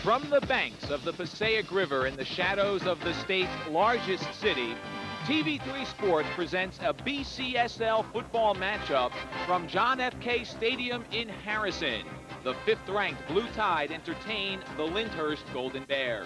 From the banks of the Passaic River in the shadows of the state's largest city, TV3 Sports presents a BCSL football matchup from John F. Kay Stadium in Harrison. The fifth-ranked Blue Tide entertain the Lyndhurst Golden Bears.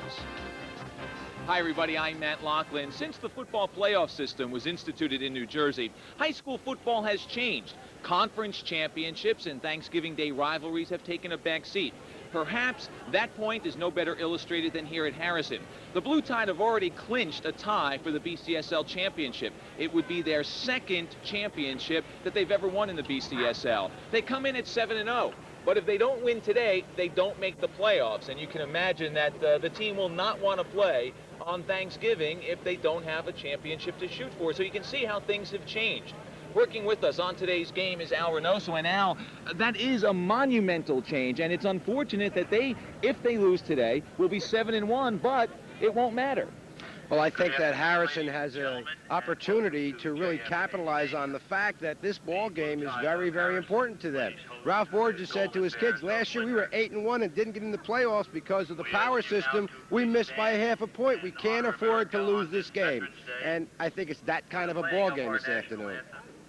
Hi, everybody. I'm Matt Lachlan. Since the football playoff system was instituted in New Jersey, high school football has changed. Conference championships and Thanksgiving Day rivalries have taken a back seat. Perhaps that point is no better illustrated than here at Harrison. The Blue Tide have already clinched a tie for the BCSL championship. It would be their second championship that they've ever won in the BCSL. They come in at 7-0. But if they don't win today, they don't make the playoffs. And you can imagine that the team will not want to play on Thanksgiving if they don't have a championship to shoot for. So you can see how things have changed. Working with us on today's game is Al Reynoso. And Al, that is a monumental change. And it's unfortunate that if they lose today, will be 7-1, but it won't matter. Well, I think that Harrison has an opportunity to really capitalize on the fact that this ball game is very, very important to them. Ralph Borges said to his kids, last year we were 8-1 and didn't get in the playoffs because of the power system. We missed by half a point. We can't afford to lose this game. And I think it's that kind of a ball game this afternoon.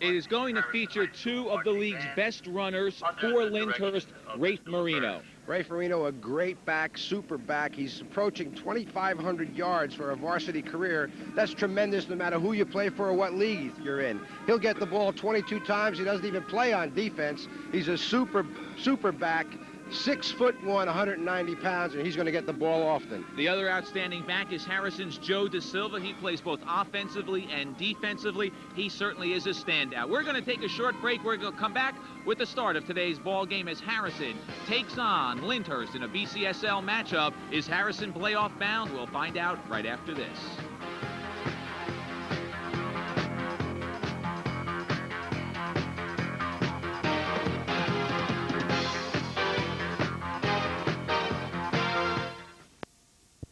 It is going to feature two of the league's best runners for Lyndhurst, Rafe Marino. Rafe Marino, a great back, super back. He's approaching 2,500 yards for a varsity career. That's tremendous no matter who you play for or what league you're in. He'll get the ball 22 times. He doesn't even play on defense. He's a super back, 6'1", 190 pounds, and he's going to get the ball often. The other outstanding back is Harrison's Joe Da Silva. He plays both offensively and defensively. He certainly is a standout. We're going to take a short break. We're going to come back with the start of today's ball game as Harrison takes on Lyndhurst in a BCSL matchup. Is Harrison playoff bound? We'll find out right after this.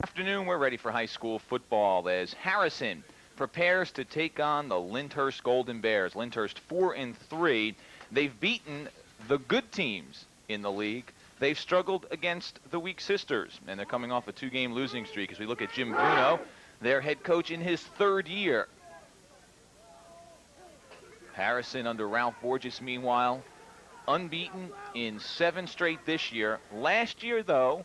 Afternoon, we're ready for high school football as Harrison prepares to take on the Lyndhurst Golden Bears. Lyndhurst 4-3. They've beaten the good teams in the league. They've struggled against the weak sisters, and they're coming off a two-game losing streak. As we look at Jim Bruno, their head coach in his third year. Harrison under Ralph Borges, meanwhile, unbeaten in 7 straight this year. Last year, though,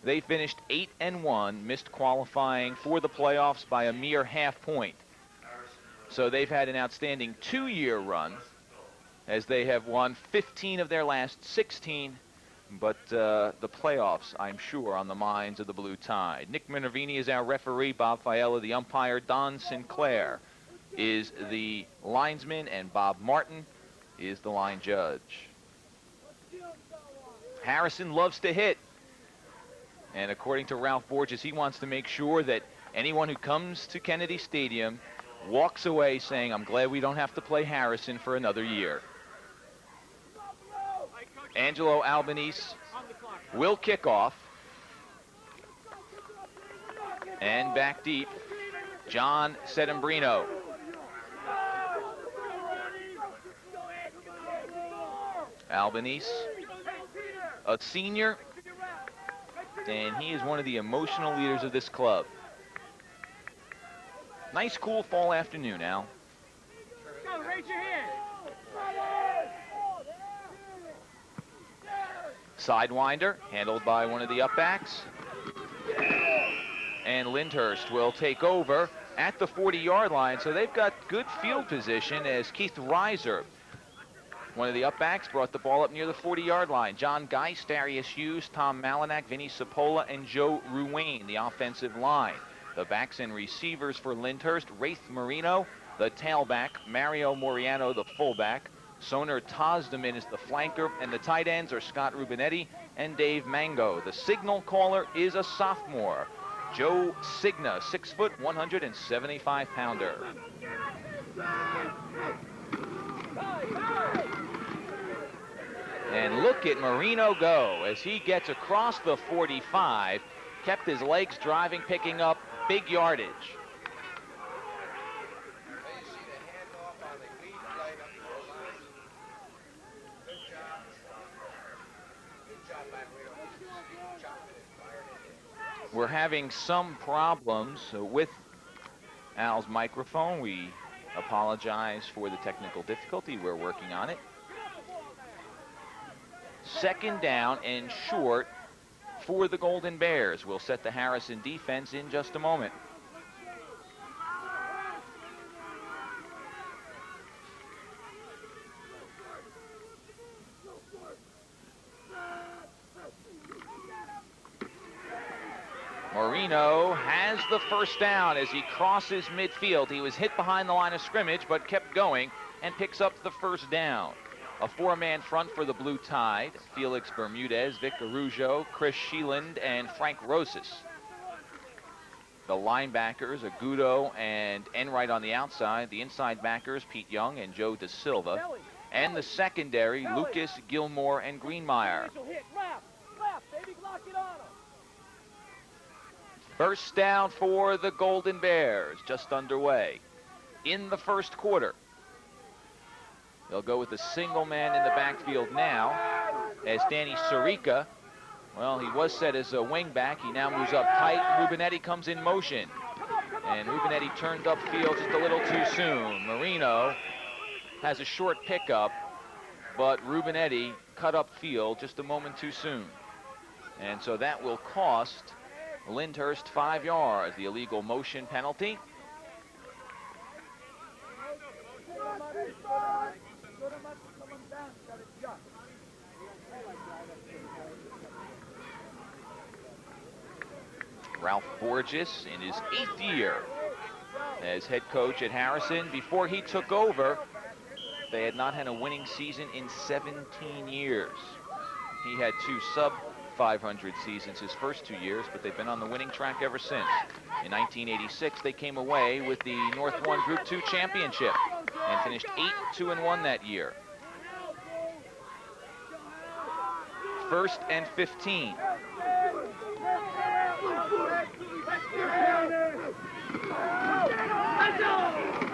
they finished 8-1, missed qualifying for the playoffs by a mere half point. So they've had an outstanding 2-year run as they have won 15 of their last 16. But the playoffs, I'm sure, on the minds of the Blue Tide. Nick Minervini is our referee. Bob Fiella, the umpire. Don Sinclair is the linesman, and Bob Martin is the line judge. Harrison loves to hit. And according to Ralph Borges, he wants to make sure that anyone who comes to Kennedy Stadium walks away saying, I'm glad we don't have to play Harrison for another year. Angelo Albanese will kick off. And back deep, John Sedembrino. Albanese, a senior, and he is one of the emotional leaders of this club. Nice, cool fall afternoon, Al. Go, raise your hand. Sidewinder, handled by one of the upbacks. And Lyndhurst will take over at the 40-yard line, so they've got good field position as Keith Reiser, one of the upbacks, brought the ball up near the 40-yard line. John Geist, Darius Hughes, Tom Malinak, Vinny Sapola, and Joe Ruane, the offensive line. The backs and receivers for Lyndhurst, Rafe Marino, the tailback, Mario Moriano, the fullback, Soner Tozdeman is the flanker, and the tight ends are Scott Rubinetti and Dave Mango. The signal caller is a sophomore, Joe Signa, 6 foot, 175-pounder. And look at Marino go as he gets across the 45, kept his legs driving, picking up big yardage. We're having some problems with Al's microphone. We apologize for the technical difficulty. We're working on it. Second down and short for the Golden Bears. We'll set the Harrison defense in just a moment. Marino has the first down as he crosses midfield. He was hit behind the line of scrimmage, but kept going and picks up the first down. A four-man front for the Blue Tide. Felix Bermudez, Vic Arujo, Chris Sheeland, and Frank Rosas. The linebackers, Agudo and Enright on the outside. The inside backers, Pete Young and Joe DeSilva. And the secondary, Lucas, Gilmore, and Greenmeyer. First down for the Golden Bears, just underway in the first quarter. They'll go with a single man in the backfield now as Danny Sirica, well, he was set as a wingback. He now moves up tight. Rubinetti comes in motion. And Rubinetti turned upfield just a little too soon. Marino has a short pickup, but Rubinetti cut upfield just a moment too soon. And so that will cost Lyndhurst 5 yards, the illegal motion penalty. Ralph Borges in his 8th year as head coach at Harrison. Before he took over, they had not had a winning season in 17 years. He had 2 sub-500 seasons his first 2 years, but they've been on the winning track ever since. In 1986, they came away with the North 1 Group 2 championship and finished 8-2-1 that year. First and 15.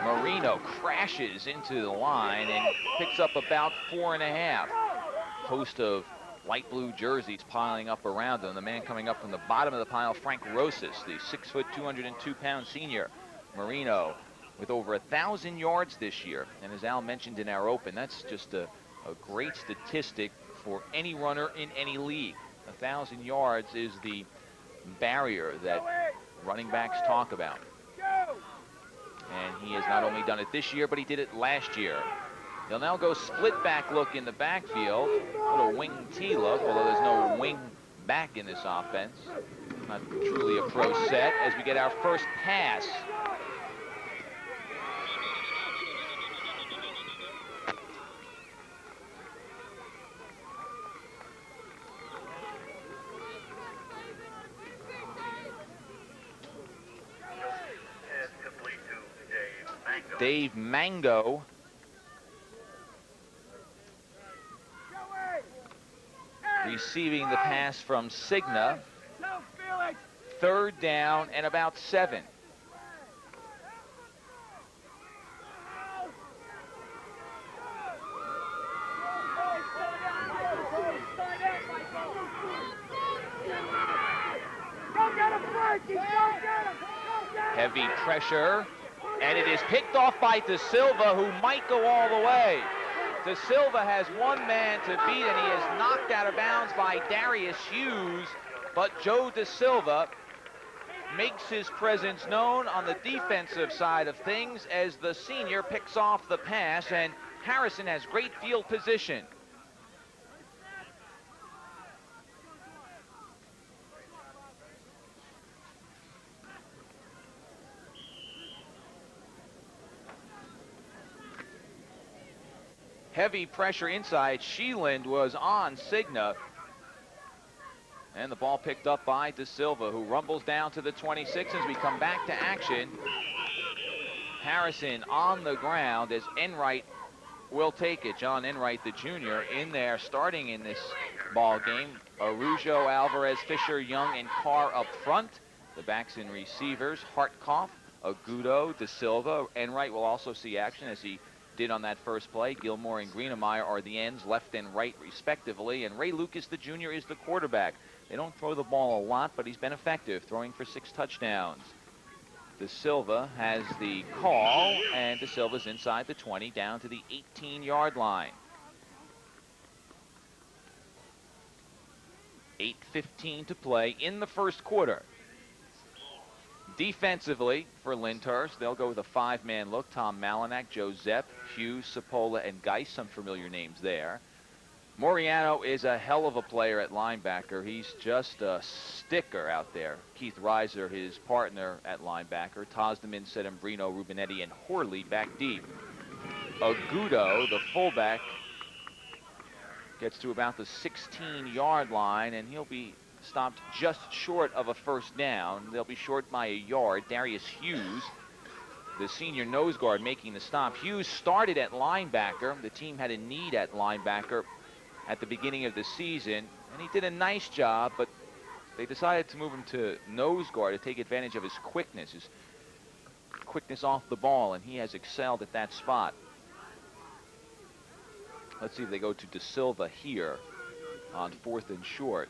Marino crashes into the line and picks up about 4.5. Host of light blue jerseys piling up around him. The man coming up from the bottom of the pile, Frank Rosas, the 6 foot, 202-pound senior. Marino with over 1,000 yards this year. And as Al mentioned in our open, that's just a great statistic for any runner in any league. 1,000 yards is the barrier that running backs talk about. And he has not only done it this year, but he did it last year. They'll now go split back look in the backfield. Little wing T look, although there's no wing back in this offense. Not truly a pro set as we get our first pass. Dave Mango receiving the pass from Cigna. Third down and about 7. Heavy pressure. And it is picked off by DeSilva, who might go all the way. DeSilva has one man to beat, and he is knocked out of bounds by Darius Hughes. But Joe DeSilva makes his presence known on the defensive side of things as the senior picks off the pass, and Harrison has great field position. Heavy pressure inside. Sheeland was on Cigna. And the ball picked up by DeSilva, who rumbles down to the 26 as we come back to action. Harrison on the ground as Enright will take it. John Enright, the junior, in there starting in this ball game. Arujo, Alvarez, Fisher, Young, and Carr up front. The backs and receivers, Hartkoff, Agudo, DeSilva. Enright will also see action as he did on that first play. Gilmore and Greenmeyer are the ends, left and right respectively, and Ray Lucas the junior is the quarterback. They don't throw the ball a lot, but he's been effective, throwing for 6 touchdowns. De Silva has the call, and De Silva's inside the 20, down to the 18-yard line. 8:15 to play in the first quarter. Defensively for Lyndhurst, they'll go with a 5-man look. Tom Malinak, Joe Zepp, Hughes, Sapola, and Geis, some familiar names there. Moriano is a hell of a player at linebacker. He's just a sticker out there. Keith Reiser, his partner at linebacker. Tozdeman, Sedembrino, Rubinetti, and Horley back deep. Agudo, the fullback, gets to about the 16-yard line, and he'll be stopped just short of a first down. They'll be short by a yard. Darius Hughes, the senior nose guard, making the stop. Hughes started at linebacker. The team had a need at linebacker at the beginning of the season, and he did a nice job, but they decided to move him to nose guard to take advantage of his quickness off the ball, and he has excelled at that spot. Let's see if they go to De Silva here on 4th and short.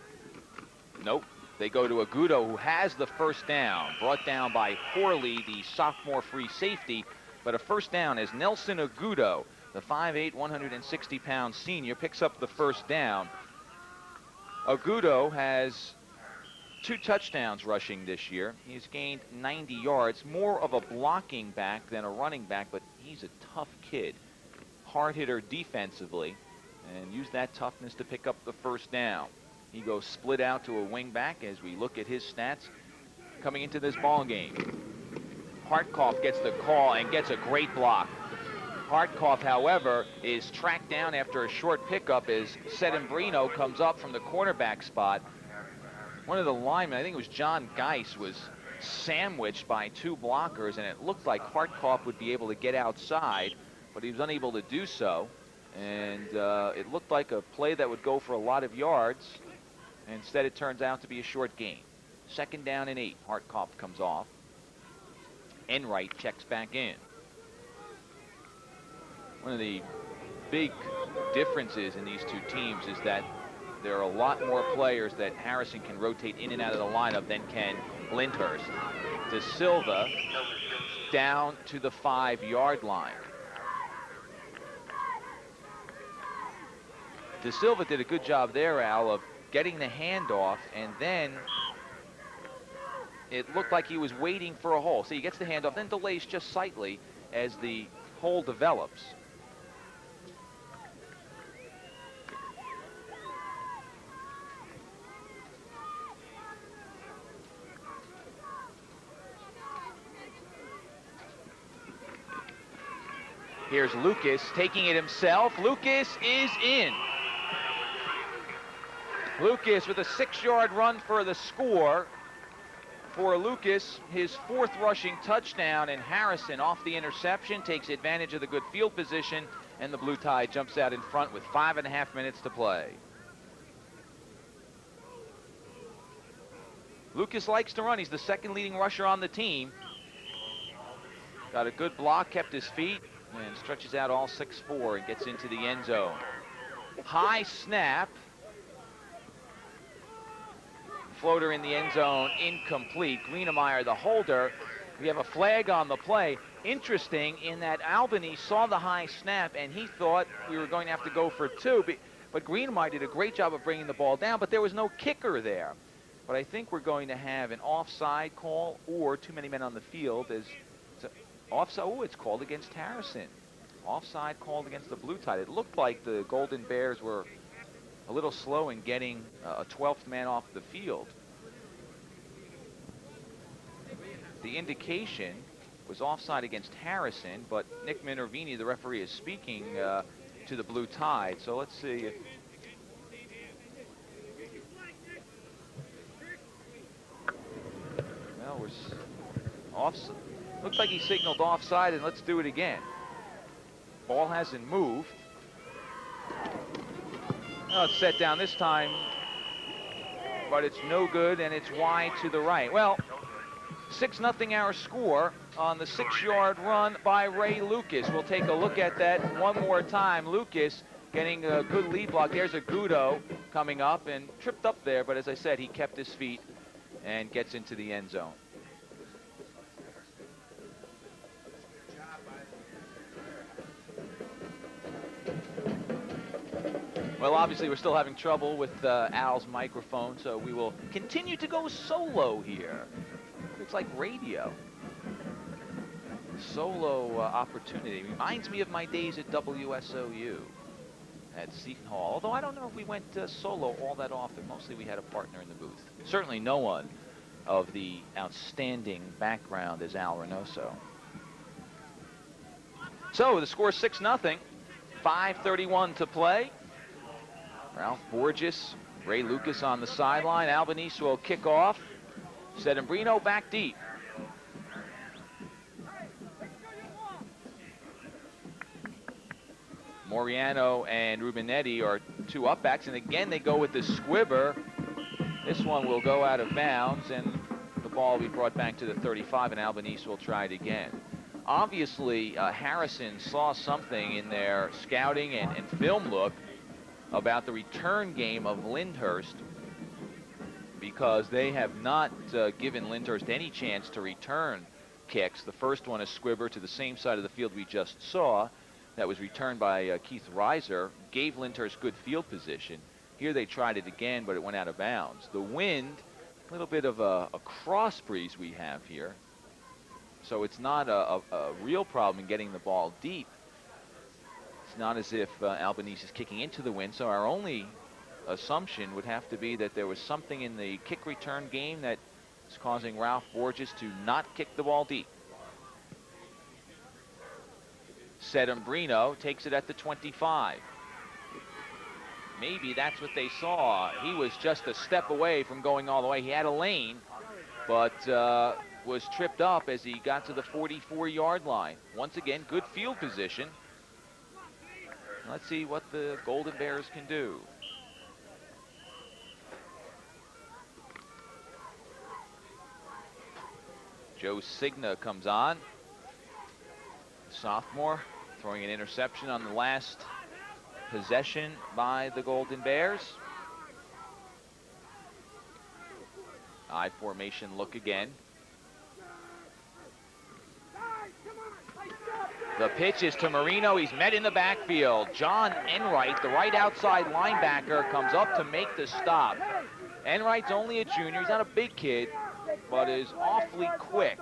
Nope. They go to Agudo, who has the first down, brought down by Horley, the sophomore free safety, but a first down as Nelson Agudo, the 5'8", 160-pound senior, picks up the first down. Agudo has 2 touchdowns rushing this year. He's gained 90 yards, more of a blocking back than a running back, but he's a tough kid. Hard hitter defensively, and used that toughness to pick up the first down. He goes split out to a wing back as we look at his stats coming into this ball game. Hartkoff gets the call and gets a great block. Hartkoff, however, is tracked down after a short pickup as Sedembrino comes up from the cornerback spot. One of the linemen, I think it was John Geis, was sandwiched by 2 blockers, and it looked like Hartkoff would be able to get outside, but he was unable to do so. And it looked like a play that would go for a lot of yards. Instead, it turns out to be a short gain. 2nd down and 8. Hartkoff comes off. Enright checks back in. One of the big differences in these two teams is that there are a lot more players that Harrison can rotate in and out of the lineup than can Lyndhurst. De Silva down to the 5-yard line. De Silva did a good job there, Al, of getting the handoff, and then it looked like he was waiting for a hole. So he gets the handoff, then delays just slightly as the hole develops. Here's Lucas taking it himself. Lucas is in. Lucas with a 6-yard run for the score. For Lucas, his 4th rushing touchdown, and Harrison off the interception takes advantage of the good field position, and the Blue Tide jumps out in front with 5.5 minutes to play. Lucas likes to run. He's the 2nd leading rusher on the team. Got a good block, kept his feet, and stretches out all 6'4" and gets into the end zone. High snap. Floater in the end zone, incomplete. Greenemeyer, the holder. We have a flag on the play. Interesting in that Albany saw the high snap and he thought we were going to have to go for 2, but Greenemeyer did a great job of bringing the ball down, but there was no kicker there. But I think we're going to have an offside call or too many men on the field as offside. Oh, it's called against Harrison. Offside called against the Blue Tide. It looked like the Golden Bears were a little slow in getting a 12th man off the field. The indication was offside against Harrison, but Nick Minervini, the referee, is speaking to the Blue Tide. So let's see. Well, we're offside. Looks like he signaled offside, and let's do it again. Ball hasn't moved. Well, it's set down this time, but it's no good, and it's wide to the right. Well, 6-0 our score on the 6-yard run by Ray Lucas. We'll take a look at that one more time. Lucas getting a good lead block. There's Agudo coming up and tripped up there, but as I said, he kept his feet and gets into the end zone. Well, obviously, we're still having trouble with Al's microphone, so we will continue to go solo here. It's like radio. Solo opportunity. Reminds me of my days at WSOU at Seton Hall. Although I don't know if we went solo all that often. Mostly we had a partner in the booth. Certainly no one of the outstanding background as Al Reynoso. So the score 6-0. 5:31 to play. Ralph Borges, Ray Lucas on the sideline. Albanese will kick off. Settembrino back deep. Moriano and Rubinetti are two upbacks, and again they go with the squibber. This one will go out of bounds, and the ball will be brought back to the 35, and Albanese will try it again. Obviously, Harrison saw something in their scouting and film look about the return game of Lyndhurst, because they have not given Lyndhurst any chance to return kicks. The first one, a squibber to the same side of the field we just saw, that was returned by Keith Reiser, gave Lyndhurst good field position. Here they tried it again, but it went out of bounds. The wind, a little bit of a cross breeze we have here, so it's not a real problem in getting the ball deep. It's not as if Albanese is kicking into the wind, so our only assumption would have to be that there was something in the kick return game that is causing Ralph Borges to not kick the ball deep. Settembrino takes it at the 25. Maybe that's what they saw. He was just a step away from going all the way. He had a lane, but was tripped up as he got to the 44-yard line. Once again, good field position. Let's see what the Golden Bears can do. Joe Signa comes on. Sophomore throwing an interception on the last possession by the Golden Bears. I formation look again. The pitch is to Marino. He's met in the backfield. John Enright, the right outside linebacker, comes up to make the stop. Enright's only a junior. He's not a big kid, but is awfully quick.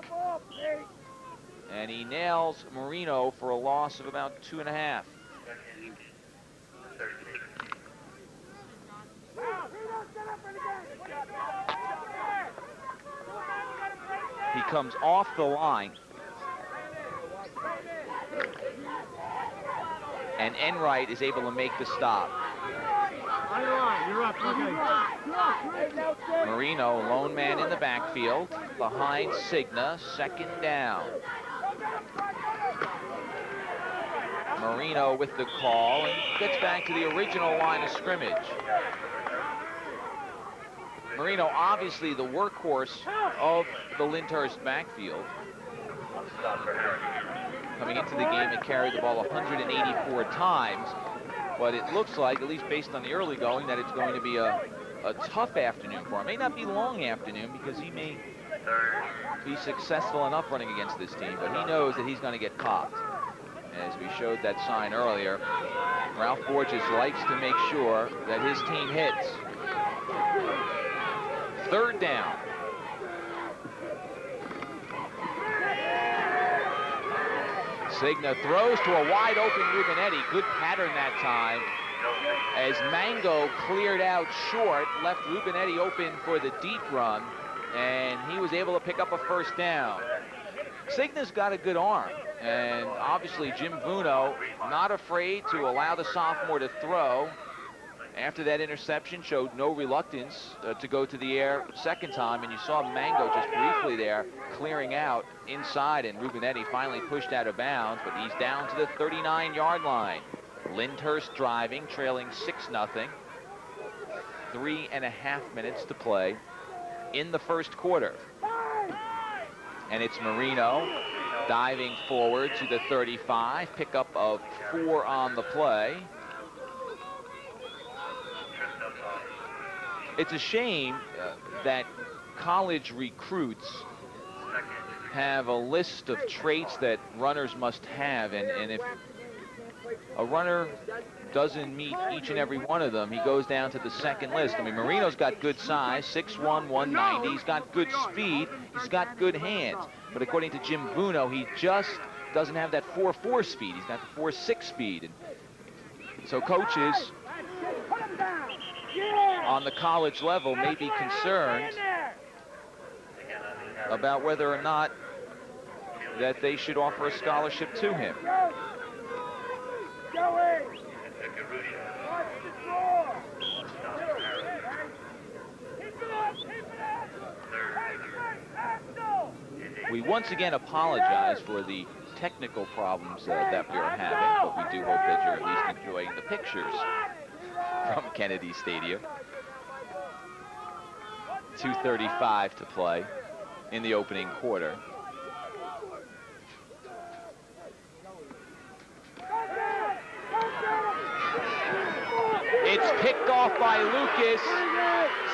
And he nails Marino for a loss of about 2.5. He comes off the line. And Enright is able to make the stop. Marino, lone man in the backfield, behind Signa, second down. Marino with the call and gets back to the original line of scrimmage. Marino, obviously the workhorse of the Lyndhurst backfield. Coming into the game, it carried the ball 184 times, but it looks like, at least based on the early going, that it's going to be a tough afternoon for him. May not be long afternoon because he may be successful enough running against this team, but he knows that he's going to get popped. As we showed that sign earlier, Ralph Borges likes to make sure that his team hits. Third down. Signa throws to a wide open Rubinetti. Good pattern that time. As Mango cleared out short, left Rubinetti open for the deep run, and he was able to pick up a first down. Signa's got a good arm, and obviously Jim Vuno not afraid to allow the sophomore to throw. After that interception, showed no reluctance to go to the air second time, and you saw Mango just briefly there clearing out inside, and Rubinetti finally pushed out of bounds, but he's down to the 39-yard line. Lyndhurst driving, trailing 6-0. 3.5 minutes to play in the first quarter. And it's Marino diving forward to the 35, pickup of 4 on the play. It's a shame that college recruits have a list of traits that runners must have, and if a runner doesn't meet each and every one of them, he goes down to the second list. I mean, Marino's got good size, 6'1", 190. He's got good speed. He's got good hands. But according to Jim Vuno, he just doesn't have that 4.4 speed. He's got the 4.6 speed. And so coaches on the college level may be concerned about whether or not that they should offer a scholarship to him. We once again apologize for the technical problems that we are having, but we do hope that you're at least enjoying the pictures from Kennedy Stadium. 2:35 to play in the opening quarter. It's picked off by Lucas.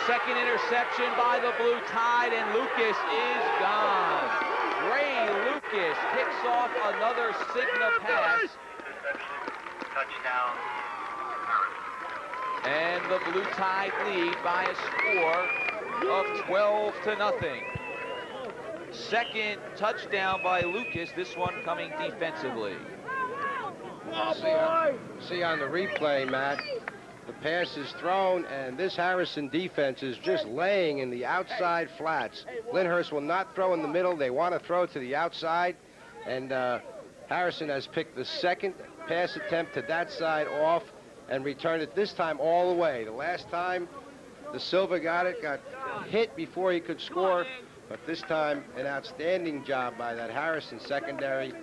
Second interception by the Blue Tide, and Lucas is gone. Ray Lucas picks off another Cigna pass. Touchdown. And the Blue Tide lead by a score of 12-0. Second touchdown by Lucas, this one coming defensively. See on the replay, Matt, the pass is thrown, and this Harrison defense is just laying in the outside flats. Lyndhurst will not throw in the middle. They want to throw to the outside, and Harrison has picked the second pass attempt to that side off and returned it this time all the way. The last time the Silva got hit before he could score, but this time an outstanding job by that Harrison secondary.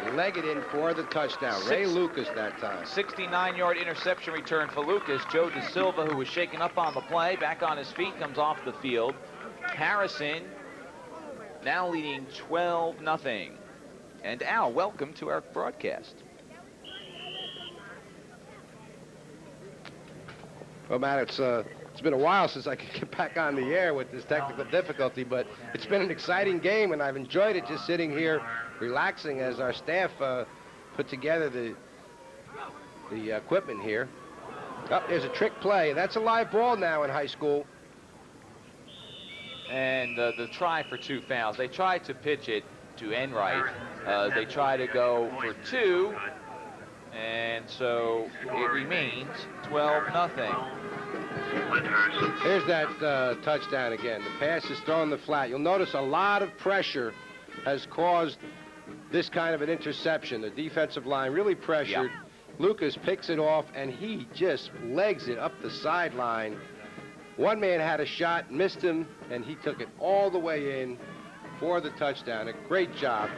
They leg it in for the touchdown. Ray Lucas that time. 69-yard interception return for Lucas. Joe De Silva, who was shaken up on the play, back on his feet, comes off the field. Harrison now leading 12-0. And Al, welcome to our broadcast. Well, Matt, it's been a while since I could get back on the air with this technical difficulty, but it's been an exciting game, and I've enjoyed it just sitting here relaxing as our staff put together the equipment here. Oh, there's a trick play. That's a live ball now in high school. And the try for 2 fouls. They tried to pitch it to Enright. They try to go for 2, and so it remains 12-0. Here's that touchdown again. The pass is thrown in the flat. You'll notice a lot of pressure has caused this kind of an interception. The defensive line really pressured. Yeah. Lucas picks it off, and he just legs it up the sideline. One man had a shot, missed him, and he took it all the way in for the touchdown. A great job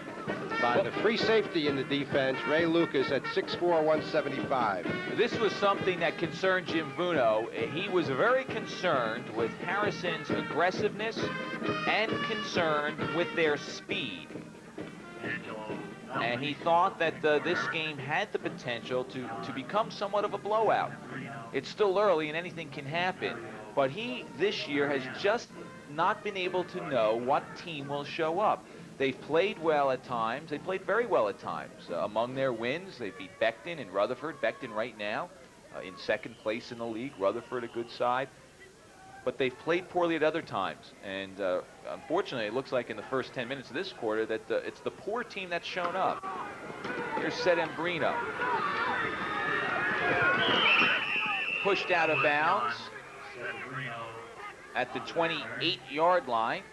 by the free safety in the defense, Ray Lucas, at 6'4", 175. This was something that concerned Jim Vuno. He was very concerned with Harrison's aggressiveness and concerned with their speed. And he thought that this game had the potential to become somewhat of a blowout. It's still early and anything can happen. But he, this year, has just not been able to know what team will show up. They've played well at times. They played very well at times. Among their wins, they beat Beckton and Rutherford. Beckton right now in second place in the league. Rutherford a good side. But they've played poorly at other times. And unfortunately, it looks like in the first 10 minutes of this quarter that it's the poor team that's shown up. Here's Sedembrino. Pushed out of bounds at the 28-yard line.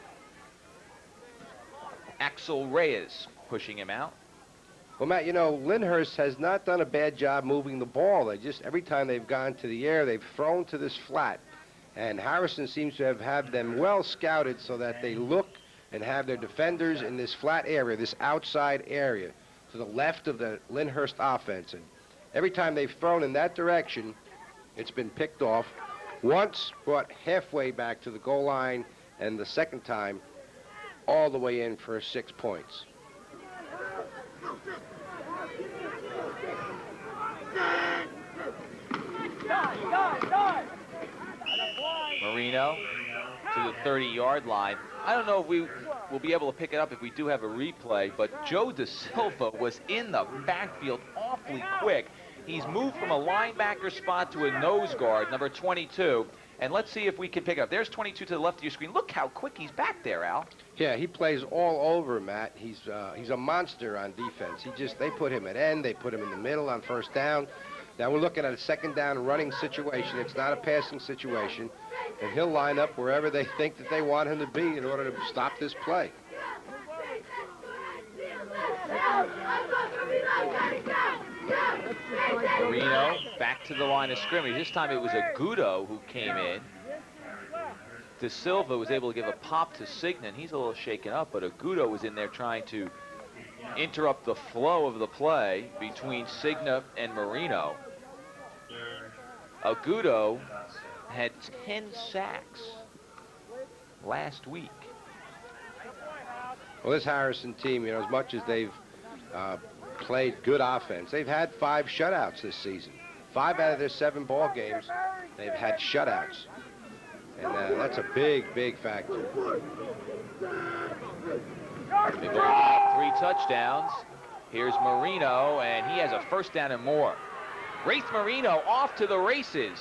Axel Reyes pushing him out. Well, Matt, you know, Lyndhurst has not done a bad job moving the ball. They just, every time they've gone to the air, they've thrown to this flat. And Harrison seems to have had them well scouted so that they look and have their defenders in this flat area, this outside area, to the left of the Lyndhurst offense. And every time they've thrown in that direction, it's been picked off. Once brought halfway back to the goal line, and the second time all the way in for 6 points. Marino to the 30-yard line. I don't know if we will be able to pick it up if we do have a replay, but Joe Da Silva was in the backfield awfully quick. He's moved from a linebacker spot to a nose guard, number 22. And let's see if we can pick it up. There's 22 to the left of your screen. Look how quick he's back there, Al. Yeah, he plays all over, Matt. He's a monster on defense. They put him at end, they put him in the middle on first down. Now we're looking at a second down running situation. It's not a passing situation. And he'll line up wherever they think that they want him to be in order to stop this play. Marino back to the line of scrimmage. This time it was Agudo who came in. Da Silva was able to give a pop to Signan. He's a little shaken up, but Agudo was in there trying to interrupt the flow of the play between Signa and Marino. Agudo had 10 sacks last week. Well, this Harrison team, as much as they've played good offense, they've had 5 shutouts this season. 5 out of their 7 ball games, they've had shutouts. And that's a big factor. They've only got 3 touchdowns. Here's Marino, and he has a first down and more. Race Marino off to the races.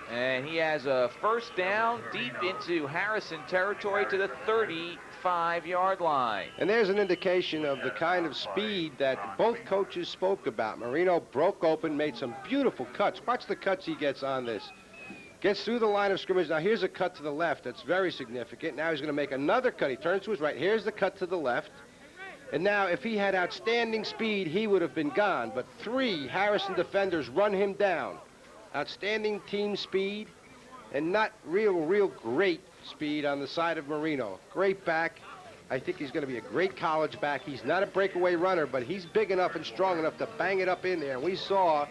And he has a first down deep into Harrison territory to the 35-yard line. And there's an indication of the kind of speed that both coaches spoke about. Marino broke open, made some beautiful cuts. Watch the cuts he gets on this. Gets through the line of scrimmage. Now here's a cut to the left. That's very significant. Now he's going to make another cut. He turns to his right. Here's the cut to the left. And now if he had outstanding speed, he would have been gone. But 3 Harrison defenders run him down. Outstanding team speed and not real great speed on the side of Marino. Great back. I think he's going to be a great college back. He's not a breakaway runner, but he's big enough and strong enough to bang it up in there. And we saw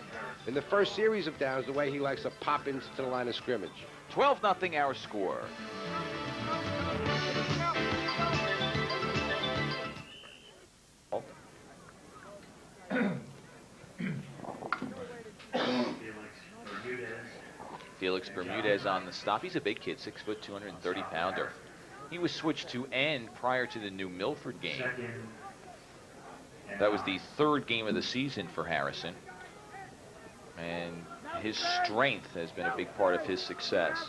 in the first series of downs the way he likes to pop into the line of scrimmage. 12-0 our score. Felix Bermudez on the stop. He's a big kid, 6 foot, 230-pounder. He was switched to end prior to the New Milford game. That was the 3rd game of the season for Harrison. And his strength has been a big part of his success.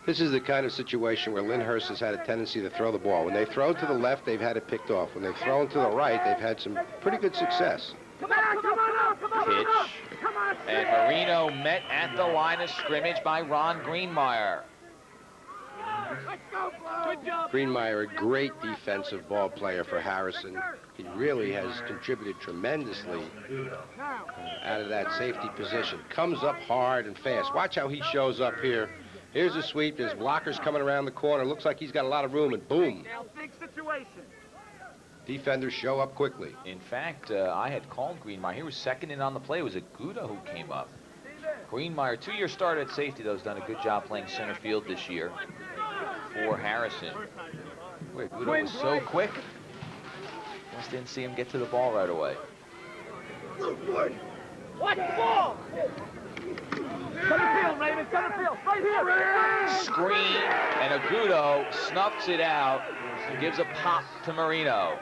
This is the kind of situation where Lyndhurst has had a tendency to throw the ball. When they throw to the left, they've had it picked off. When they've thrown to the right, they've had some pretty good success. Pitch. And Marino met at the line of scrimmage by Ron Greenmeyer. Greenmeyer, a great defensive ball player for Harrison. He really has contributed tremendously out of that safety position. Comes up hard and fast. Watch how he shows up here. Here's a sweep. There's blockers coming around the corner. Looks like he's got a lot of room, and boom. Now, big situation. Defenders show up quickly. In fact, I had called Greenmeyer. He was second in on the play. It was Agudo who came up. Greenmeyer, 2-year starter at safety, though, has done a good job playing center field this year for Harrison. Boy, Agudo was so quick. Just didn't see him get to the ball right away. Watch the ball! Center field, Raven, center field, right here! Screen, and Agudo snuffs it out and gives a pop to Marino.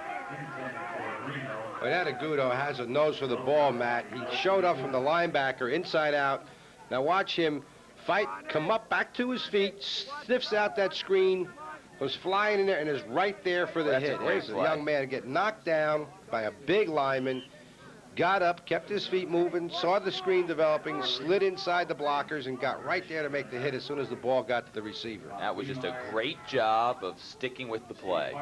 Well, that Agudo has a nose for the ball, Matt. He showed up from the linebacker, inside out. Now watch him fight, come up back to his feet, sniffs out that screen, was flying in there, and is right there for the hit. There's a young man get knocked down by a big lineman, got up, kept his feet moving, saw the screen developing, slid inside the blockers, and got right there to make the hit as soon as the ball got to the receiver. That was just a great job of sticking with the play.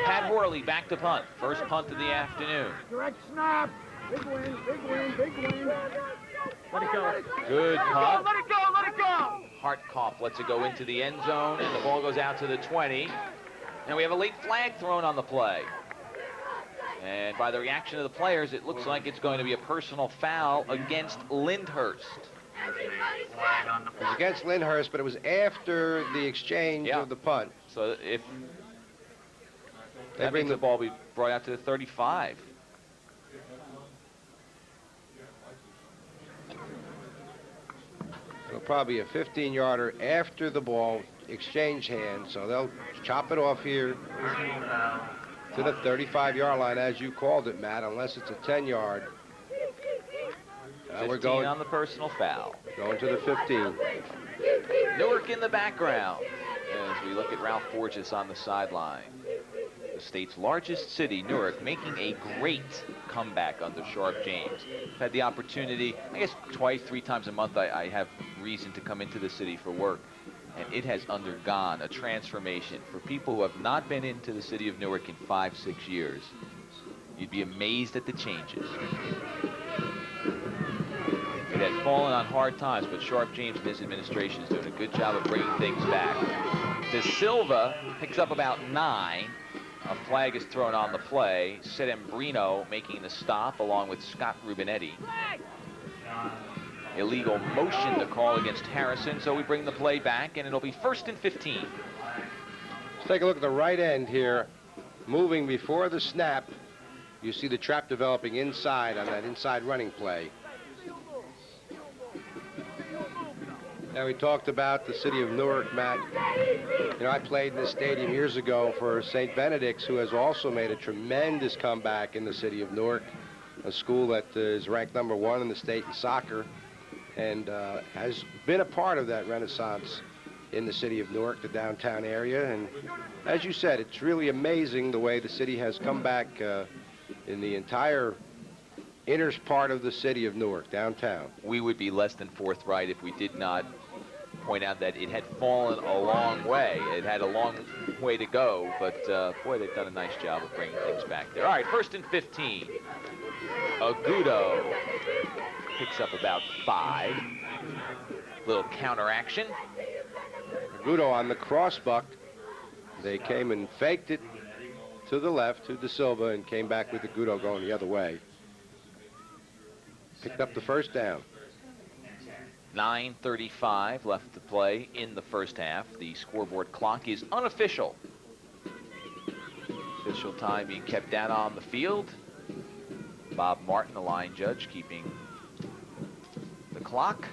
Pat Worley back to punt. First punt of the afternoon. Direct snap. Big win, big win, big win. Let it go. Good punt. Let it go, let it go. Hartkoff lets it go into the end zone, and the ball goes out to the 20. And we have a late flag thrown on the play. And by the reaction of the players, it looks like it's going to be a personal foul against Lyndhurst. It was against Lyndhurst, but it was after the exchange of the punt. So if that means the ball be brought out to the 35. It'll probably be a 15-yarder after the ball, exchange hands, so they'll chop it off here to the 35-yard line, as you called it, Matt, unless it's a 10-yard. We're going on the personal foul. Going to the 15. Newark in the background as we look at Ralph Borges on the sideline. The state's largest city, Newark, making a great comeback under Sharp James. I've had the opportunity, I guess twice, 3 times a month, I have reason to come into the city for work. And it has undergone a transformation. For people who have not been into the city of Newark in 5-6 years, you'd be amazed at the changes. It had fallen on hard times, but Sharp James and his administration is doing a good job of bringing things back. De Silva picks up about 9. A flag is thrown on the play. Sedembrino making the stop along with Scott Rubinetti. Illegal motion to call against Harrison, so we bring the play back, and it'll be 1st and 15. Let's take a look at the right end here. Moving before the snap. You see the trap developing inside on that inside running play. Now, we talked about the city of Newark, Matt. You know, I played in this stadium years ago for St. Benedict's, who has also made a tremendous comeback in the city of Newark, a school that is ranked #1 in the state in soccer, and has been a part of that renaissance in the city of Newark, the downtown area. And as you said, it's really amazing the way the city has come back in the entire inner part of the city of Newark, downtown. We would be less than forthright if we did not point out that it had fallen a long way. It had a long way to go, but boy, they've done a nice job of bringing things back there. All right, 1st and 15. Agudo picks up about 5. Little counteraction. Agudo on the crossbuck. They came and faked it to the left to De Silva and came back with Agudo going the other way. Picked up the 1st down. 9:35 left to play in the first half. The scoreboard clock is unofficial. Official time being kept down on the field. Bob Martin, the line judge, keeping the clock.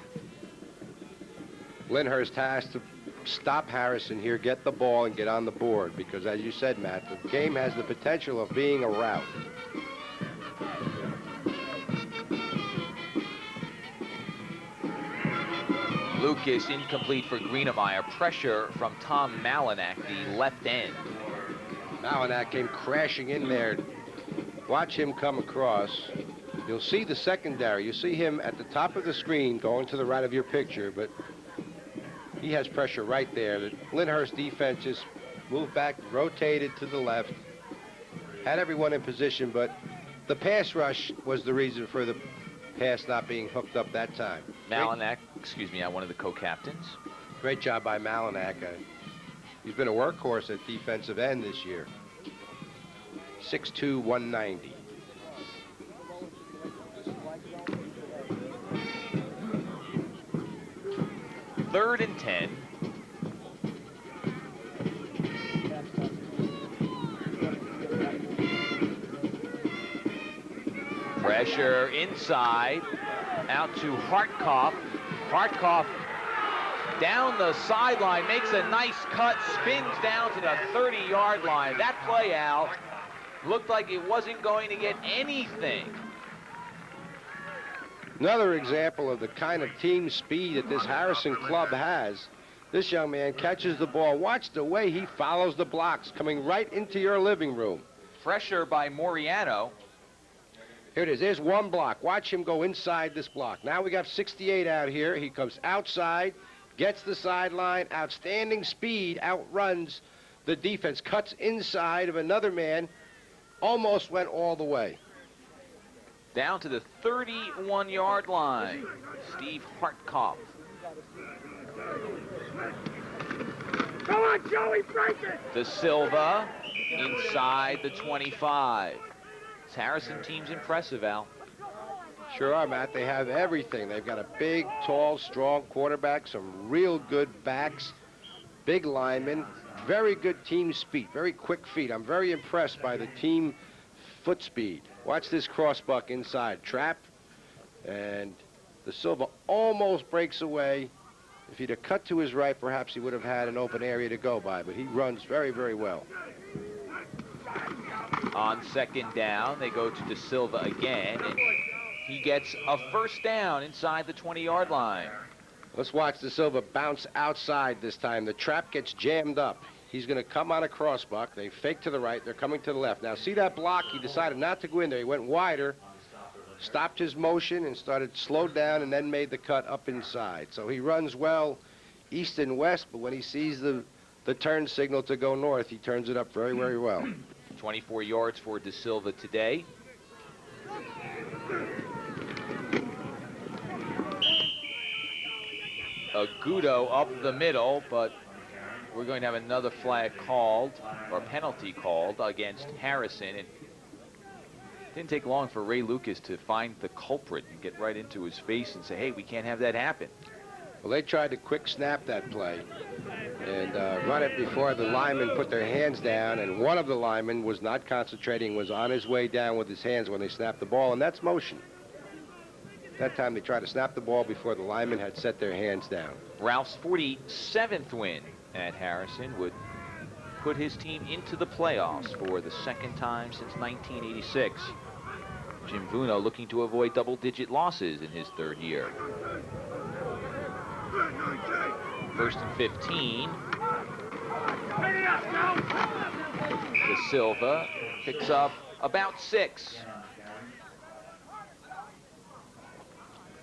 Lyndhurst has to stop Harrison here, get the ball, and get on the board, because as you said, Matt, the game has the potential of being a rout. Lucas incomplete for Greenemeyer. Pressure from Tom Malinak, the left end. Malinak came crashing in there. Watch him come across. You'll see the secondary. You see him at the top of the screen going to the right of your picture, but he has pressure right there. The Lyndhurst defense just moved back, rotated to the left, had everyone in position, but the pass rush was the reason for the pass not being hooked up that time. Malinak, excuse me, one of the co-captains. Great job by Malinak. He's been a workhorse at defensive end this year. 6'2", 190. Third and 10. Pressure inside, out to Hartkoff. Hartkoff down the sideline, makes a nice cut, spins down to the 30-yard line. That play out looked like it wasn't going to get anything. Another example of the kind of team speed that this Harrison club has. This young man catches the ball. Watch the way he follows the blocks, coming right into your living room. Pressure by Moriano. Here it is. There's one block. Watch him go inside this block. Now we got 68 out here. He comes outside, gets the sideline, outstanding speed, outruns the defense, cuts inside of another man, almost went all the way. Down to the 31-yard line. Steve Hartkoff. Come on, Joey, break it! De Silva inside the 25. This Harrison team's impressive, Al. Sure are, Matt. They have everything. They've got a big, tall, strong quarterback, some real good backs, big linemen, very good team speed, very quick feet. I'm very impressed by the team foot speed. Watch this crossbuck inside. Trap, and De Silva almost breaks away, If he'd have cut to his right, perhaps he would have had an open area to go by, but he runs very, very well. On second down, they go to De Silva again, and he gets a first down inside the 20-yard line. Let's watch De Silva bounce outside this time. The trap gets jammed up. He's going to come on a crossbuck. They fake to the right. They're coming to the left. Now, see that block? He decided not to go in there. He went wider, stopped his motion, and started slowed down, and then made the cut up inside. So he runs well east and west, but when he sees the turn signal to go north, he turns it up very, very well. 24 yards for De Silva today. Agudo up the middle, but we're going to have another flag called, or penalty called, against Harrison. And it didn't take long for Ray Lucas to find the culprit and get right into his face and say, hey, we can't have that happen. Well, they tried to quick snap that play and run it before the linemen put their hands down, and one of the linemen was not concentrating, was on his way down with his hands when they snapped the ball, and that's motion. That time they tried to snap the ball before the linemen had set their hands down. Ralph's 47th win at Harrison would put his team into the playoffs for the second time since 1986. Jim Vuno looking to avoid double-digit losses in his third year. First and 15. De Silva picks up about 6.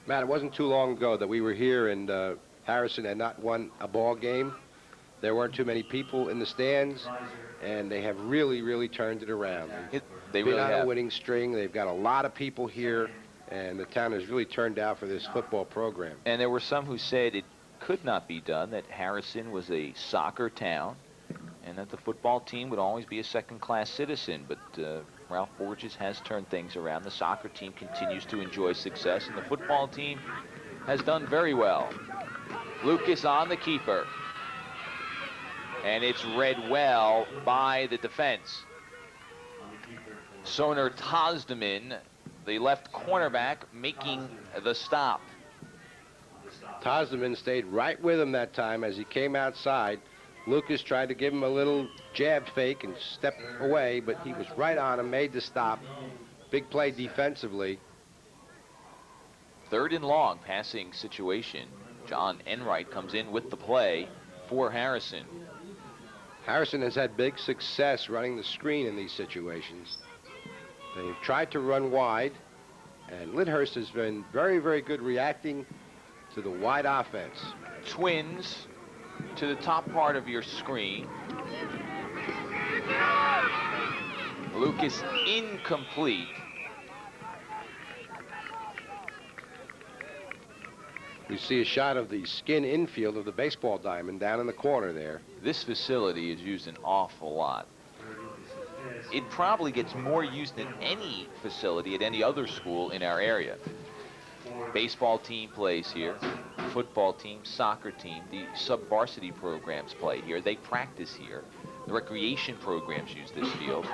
Matt, it wasn't too long ago that we were here and Harrison had not won a ball game. There weren't too many people in the stands, and they have really, really turned it around. They really have. have. A winning string. They've got a lot of people here, and the town has really turned out for this football program. And there were some who said it could not be done, that Harrison was a soccer town, and that the football team would always be a second-class citizen. But Ralph Borges has turned things around. The soccer team continues to enjoy success, and the football team has done very well. Lucas on the keeper. And it's read well by the defense. Soner Tozdeman, the left cornerback, making the stop. Tozdeman stayed right with him that time as he came outside. Lucas tried to give him a little jab fake and step away, but he was right on him, made the stop. Big play defensively. Third and long passing situation. John Enright comes in with the play for Harrison. Harrison has had big success running the screen in these situations. They've tried to run wide, and Lyndhurst has been very, very good reacting to the wide offense. Twins to the top part of your screen. Lucas incomplete. We see a shot of the skin infield of the baseball diamond down in the corner there. This facility is used an awful lot. It probably gets more used than any facility at any other school in our area. Baseball team plays here, football team, soccer team, the sub-varsity programs play here. They practice here. The recreation programs use this field.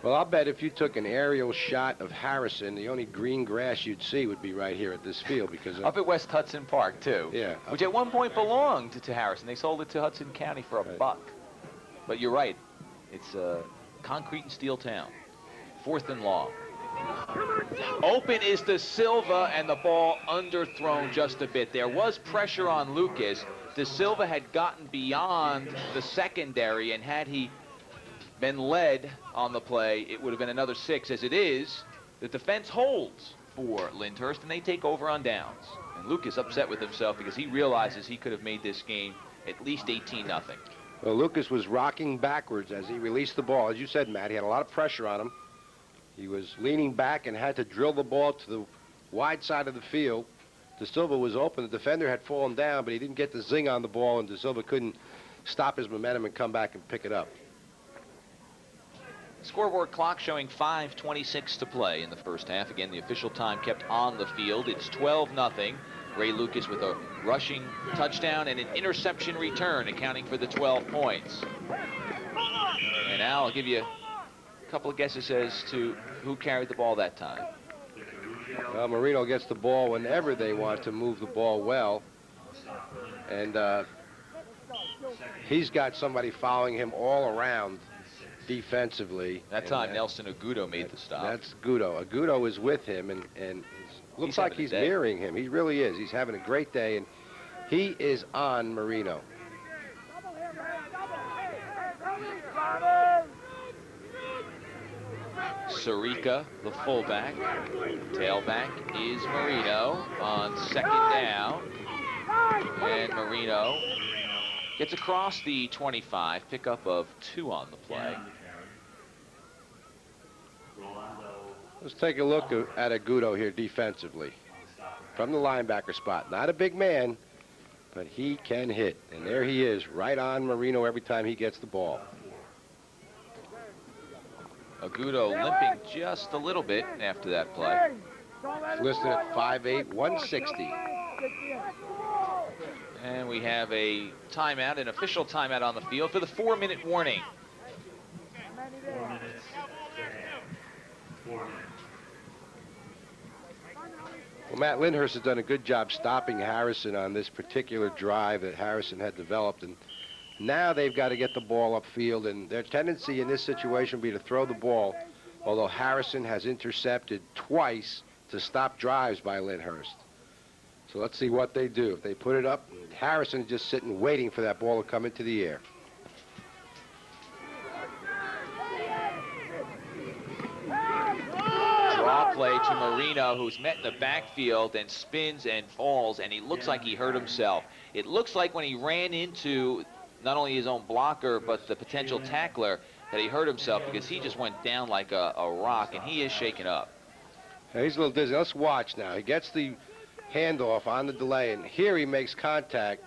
Well, I'll bet if you took an aerial shot of Harrison, the only green grass you'd see would be right here at this field, because up at West Hudson Park too. Yeah. Which at one point belonged to Harrison. They sold it to Hudson County for a buck. But you're right. It's a concrete and steel town. Fourth and long. Open is De Silva, and the ball underthrown just a bit. There was pressure on Lucas. De Silva had gotten beyond the secondary, and had he been led on the play, it would have been another 6. As it is, the defense holds for Lyndhurst, and they take over on downs. And Lucas upset with himself because he realizes he could have made this game at least 18-0. Well, Lucas was rocking backwards as he released the ball. As you said, Matt, he had a lot of pressure on him. He was leaning back and had to drill the ball to the wide side of the field. De Silva was open. The defender had fallen down, but he didn't get the zing on the ball, and De Silva couldn't stop his momentum and come back and pick it up. Scoreboard clock showing 5:26 to play in the first half. Again, the official time kept on the field. It's 12-0. Ray Lucas with a rushing touchdown and an interception return, accounting for the 12 points. And now I'll give you a couple of guesses as to who carried the ball that time. Well, Marino gets the ball whenever they want to move the ball well. And he's got somebody following him all around defensively. That time, Nelson Agudo made the stop. That's Agudo. Agudo is with him, and looks like he's mirroring him. He really is. He's having a great day, and he is on Marino. Sirica, the fullback. Tailback is Marino on second down. And Marino gets across the 25, pickup of 2 on the play. Let's take a look at Agudo here defensively. From the linebacker spot. Not a big man, but he can hit. And there he is, right on Marino every time he gets the ball. Agudo limping just a little bit after that play. He's listed at 5'8", 160. And we have a timeout, an official timeout on the field for the 4-minute warning. 4 minutes. 4 minutes. Well, Matt Lyndhurst has done a good job stopping Harrison on this particular drive that Harrison had developed, and now they've got to get the ball upfield, and their tendency in this situation would be to throw the ball, although Harrison has intercepted twice to stop drives by Lyndhurst. So let's see what they do. If they put it up, Harrison is just sitting waiting for that ball to come into the air. Draw play to Marino, who's met in the backfield and spins and falls, and he looks like he hurt himself. It looks like when he ran into not only his own blocker, but the potential tackler, that he hurt himself because he just went down like a rock, and he is shaken up. Now, he's a little dizzy. Let's watch now. He gets the handoff on the delay, and here he makes contact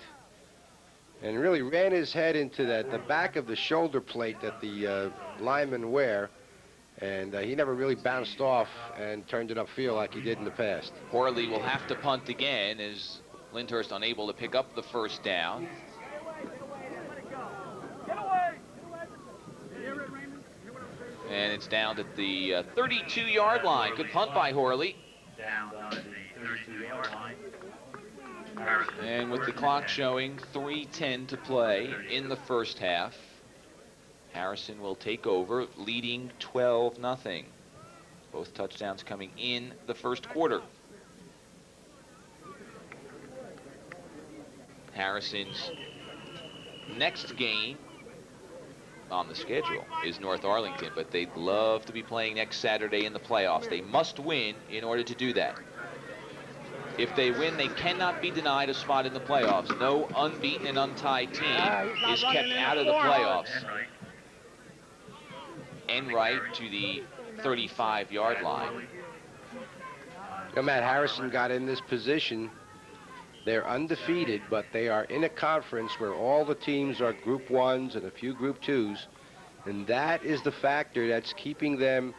and really ran his head into the back of the shoulder plate that the linemen wear, and he never really bounced off and turned it upfield like he did in the past. Horley will have to punt again as Lyndhurst unable to pick up the first down. And it's down at the 32-yard line. Good punt by Horley. Down on the 32-yard line. And with the clock showing 3:10 to play in the first half, Harrison will take over, leading 12-0. Both touchdowns coming in the first quarter. Harrison's next game on the schedule is North Arlington, but they'd love to be playing next Saturday in the playoffs. They must win in order to do that. If they win, they cannot be denied a spot in the playoffs. No unbeaten and untied team is kept out of the playoffs. Enright to the 35-yard line. Now, Matt, Harrison got in this position. They're undefeated, but they are in a conference where all the teams are Group 1s and a few Group 2s, and that is the factor that's keeping them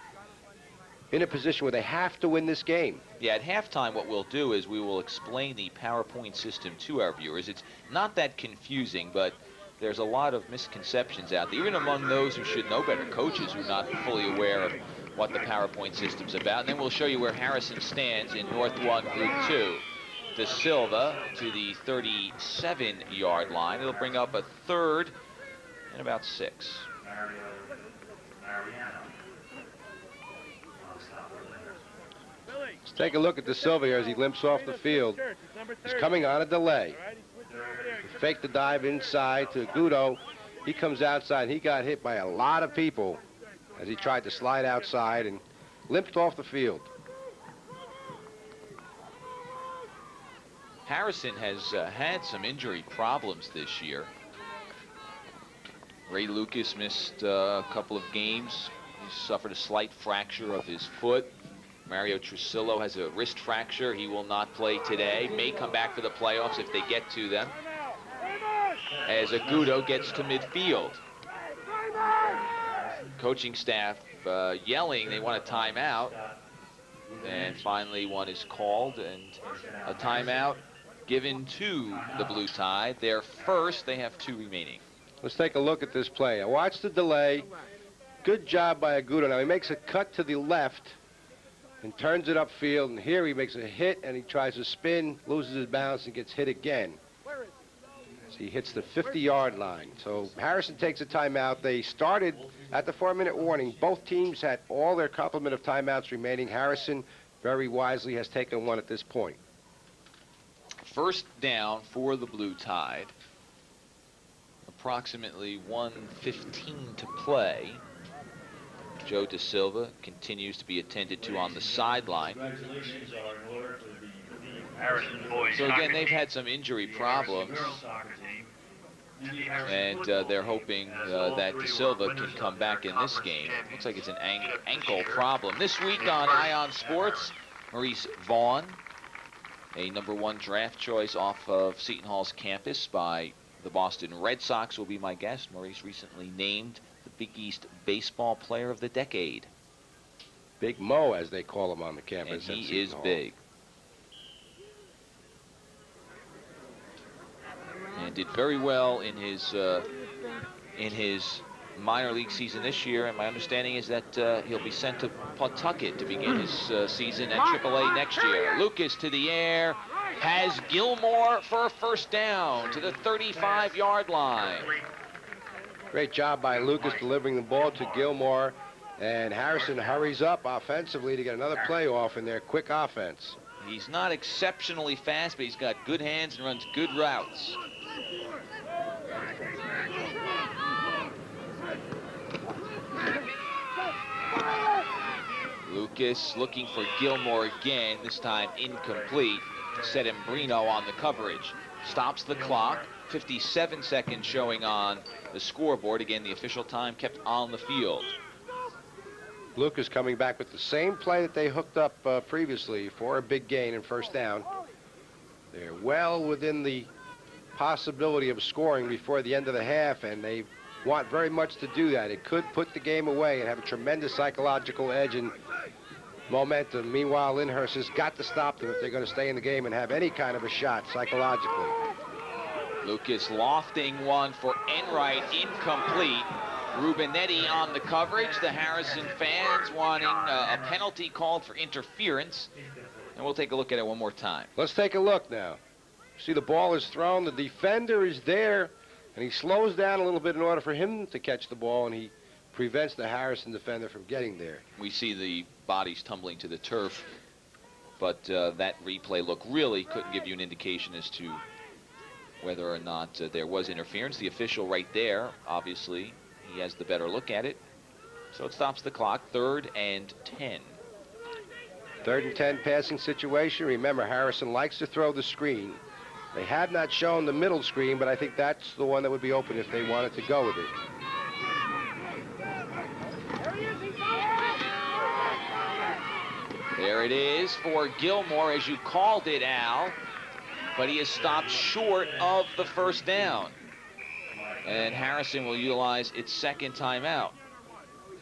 in a position where they have to win this game. Yeah, at halftime what we'll do is we will explain the PowerPoint system to our viewers. It's not that confusing, but there's a lot of misconceptions out there, even among those who should know better, coaches who are not fully aware of what the PowerPoint system's about. And then we'll show you where Harrison stands in North 1, Group 2. De Silva to the 37-yard line. It'll bring up a third and about 6. Let's take a look at De Silva here as he limps off the field. He's coming on a delay. He faked the dive inside to Agudo. He comes outside, and he got hit by a lot of people as he tried to slide outside and limped off the field. Harrison has had some injury problems this year. Ray Lucas missed a couple of games. He suffered a slight fracture of his foot. Mario Trusillo has a wrist fracture. He will not play today. May come back for the playoffs if they get to them. As Agudo gets to midfield. Coaching staff yelling they want a timeout. And finally one is called, and a timeout given to the Blue Tide. Their first. They have 2 remaining. Let's take a look at this play. Now watch the delay. Good job by Agudo. Now he makes a cut to the left, and turns it upfield, and here he makes a hit, and he tries to spin, loses his balance, and gets hit again. So he hits the 50-yard line. So Harrison takes a timeout. They started at the 4-minute warning. Both teams had all their complement of timeouts remaining. Harrison very wisely has taken one at this point. First down for the Blue Tide. Approximately 1:15 to play. Joe De Silva continues to be attended to on the sideline. Congratulations are in order for the Harrison boys. So again, they've had some injury problems, Girls soccer team. and they're hoping that De Silva can come back in this game. Looks like it's an ankle problem. This week on Ion Sports, Maurice Vaughn, a #1 draft choice off of Seton Hall's campus by the Boston Red Sox, will be my guest. Maurice recently named the Big East Baseball Player of the Decade. Big Mo, as they call him on the And campus. at he Seton is Hall. big. And did very well in his minor league season this year, and my understanding is that he'll be sent to Pawtucket to begin his season at AAA next year. Lucas to the air, has Gilmore for a first down to the 35-yard line. Great job by Lucas delivering the ball to Gilmore, and Harrison hurries up offensively to get another play off in their quick offense. He's not exceptionally fast, but he's got good hands and runs good routes. Lucas looking for Gilmore again, this time incomplete. Settembrino on the coverage. Stops the clock. 57 seconds showing on the scoreboard. Again, the official time kept on the field. Lucas coming back with the same play that they hooked up previously for a big gain and first down. They're well within the possibility of scoring before the end of the half, and they want very much to do that. It could put the game away and have a tremendous psychological edge and momentum. Meanwhile, Lyndhurst has got to stop them if they're going to stay in the game and have any kind of a shot psychologically. Lucas lofting one for Enright, incomplete. Rubinetti on the coverage. The Harrison fans wanting a penalty called for interference. And we'll take a look at it one more time. Let's take a look now. See, the ball is thrown. The defender is there, and he slows down a little bit in order for him to catch the ball, and he prevents the Harrison defender from getting there. We see the bodies tumbling to the turf, but that replay look really couldn't give you an indication as to whether or not there was interference. The official right there, obviously, he has the better look at it. So it stops the clock. 3rd and 10. 3rd and 10 passing situation. Remember, Harrison likes to throw the screen. They have not shown the middle screen, but I think that's the one that would be open if they wanted to go with it. There it is for Gilmore, as you called it, Al. But he is stopped short of the first down. And Harrison will utilize its second timeout.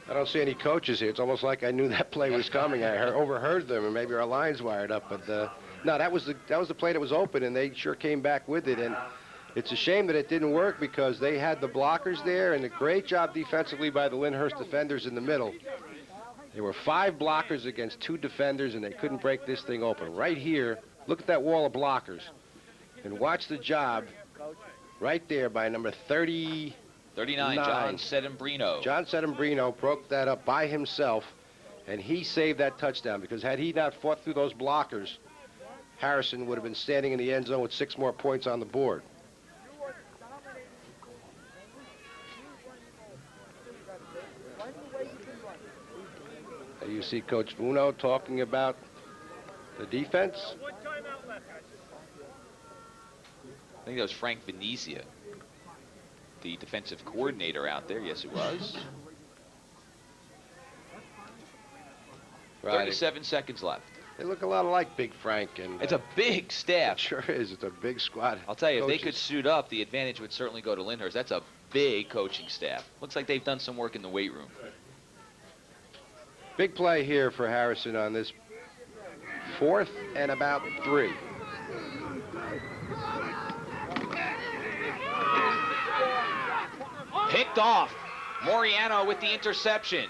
I don't see any coaches here. It's almost like I knew that play was coming. I overheard them, and maybe our lines wired up. But no, that was the play that was open, and they sure came back with it. And it's a shame that it didn't work because they had the blockers there, and a great job defensively by the Lyndhurst defenders in the middle. There were 5 blockers against 2 defenders, and they couldn't break this thing open. Right here, look at that wall of blockers, and watch the job right there by number 39, John Settembrino. John Settembrino broke that up by himself, and he saved that touchdown, because had he not fought through those blockers, Harrison would have been standing in the end zone with 6 more points on the board. There you see Coach Vuno talking about the defense. I think that was Frank Venezia, the defensive coordinator out there. Yes, it was. Right. 37 seconds left. They look a lot like Big Frank. And It's a big staff. it sure is. It's a big squad. I'll tell you, if they Coaches. could suit up, the advantage would certainly go to Lyndhurst. That's a big coaching staff. Looks like they've done some work in the weight room. Big play here for Harrison on this 4th and about 3. Picked off. Moriano with the interception.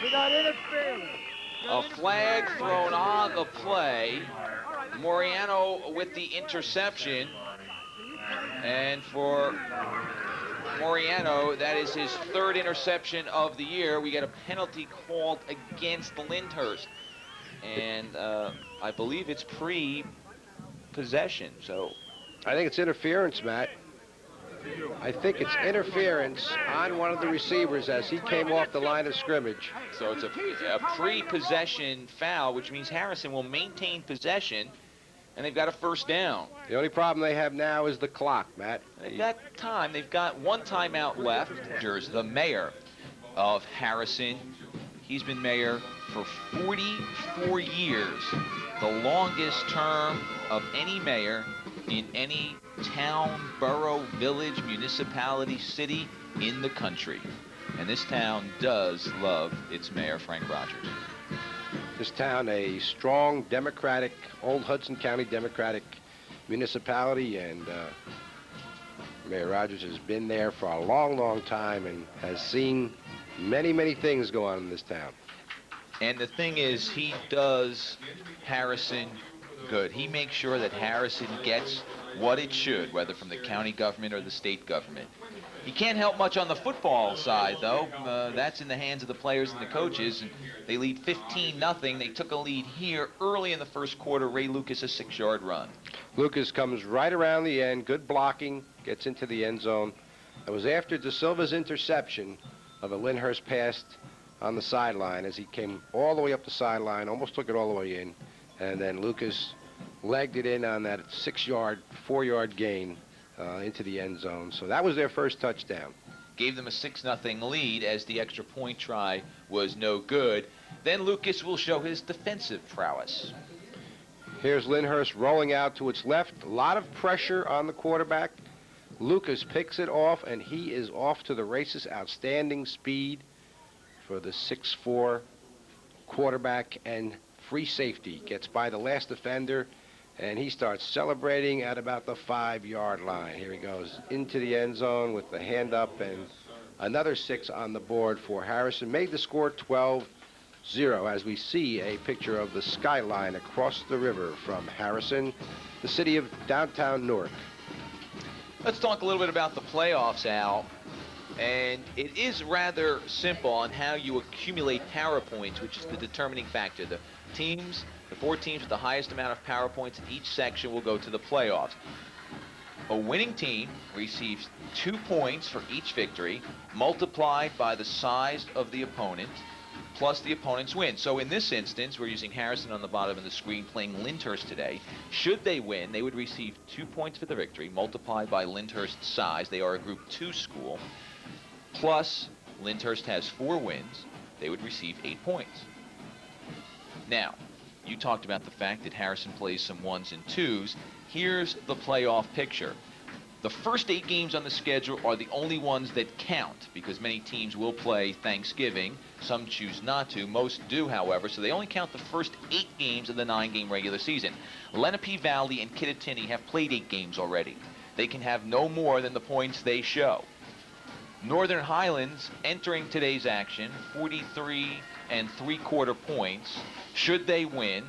We got interference. A flag thrown on the play. Moriano with the interception. And for Moriano, that is his third interception of the year. We get a penalty called against Lyndhurst. And I believe it's pre-possession. So I think it's interference, Matt. I think it's interference on one of the receivers as he came off the line of scrimmage. So it's a pre-possession foul, which means Harrison will maintain possession, and they've got a first down. The only problem they have now is the clock, Matt. At that time, they've got one timeout left. There's the mayor of Harrison. He's been mayor for 44 years, the longest term of any mayor in any town, borough, village, municipality, city in the country. And this town does love its mayor, Frank Rogers. This town, a strong Democratic, old Hudson County Democratic municipality, and Mayor Rogers has been there for a long, long time and has seen many, many things go on in this town. And the thing is, he does Harrison good. He makes sure that Harrison gets what it should, whether from the county government or the state government. He can't help much on the football side, though. That's in the hands of the players and the coaches. And they lead 15-0. They took a lead here early in the first quarter. Ray Lucas, a 6-yard run. Lucas comes right around the end, good blocking, gets into the end zone. It was after De Silva's interception of a Lyndhurst pass on the sideline as he came all the way up the sideline, almost took it all the way in, and then Lucas legged it in on that 6-yard, 4-yard gain into the end zone. So that was their first touchdown. Gave them a 6-0 lead as the extra point try was no good. Then Lucas will show his defensive prowess. Here's Lyndhurst rolling out to its left. A lot of pressure on the quarterback. Lucas picks it off, and he is off to the races. Outstanding speed for the 6'4" quarterback and free safety. Gets by the last defender, and he starts celebrating at about the 5-yard line. Here he goes into the end zone with the hand up, and another 6 on the board for Harrison. Made the score 12-0 as we see a picture of the skyline across the river from Harrison, the city of downtown Newark. Let's talk a little bit about the playoffs, Al. And it is rather simple on how you accumulate power points, which is the determining factor. The 4 teams with the highest amount of power points in each section will go to the playoffs. A winning team receives 2 points for each victory, multiplied by the size of the opponent, plus the opponent's win. So in this instance, we're using Harrison on the bottom of the screen playing Lyndhurst today. Should they win, they would receive 2 points for the victory, multiplied by Lyndhurst's size. They are a Group 2 school. Plus, Lyndhurst has 4 wins. They would receive 8 points. Now, you talked about the fact that Harrison plays some 1s and 2s. Here's the playoff picture. The first 8 games on the schedule are the only ones that count because many teams will play Thanksgiving. Some choose not to. Most do, however, so they only count the first 8 games of the 9-game regular season. Lenape Valley and Kittatinny have played 8 games already. They can have no more than the points they show. Northern Highlands entering today's action, 43 3/4 points. Should they win,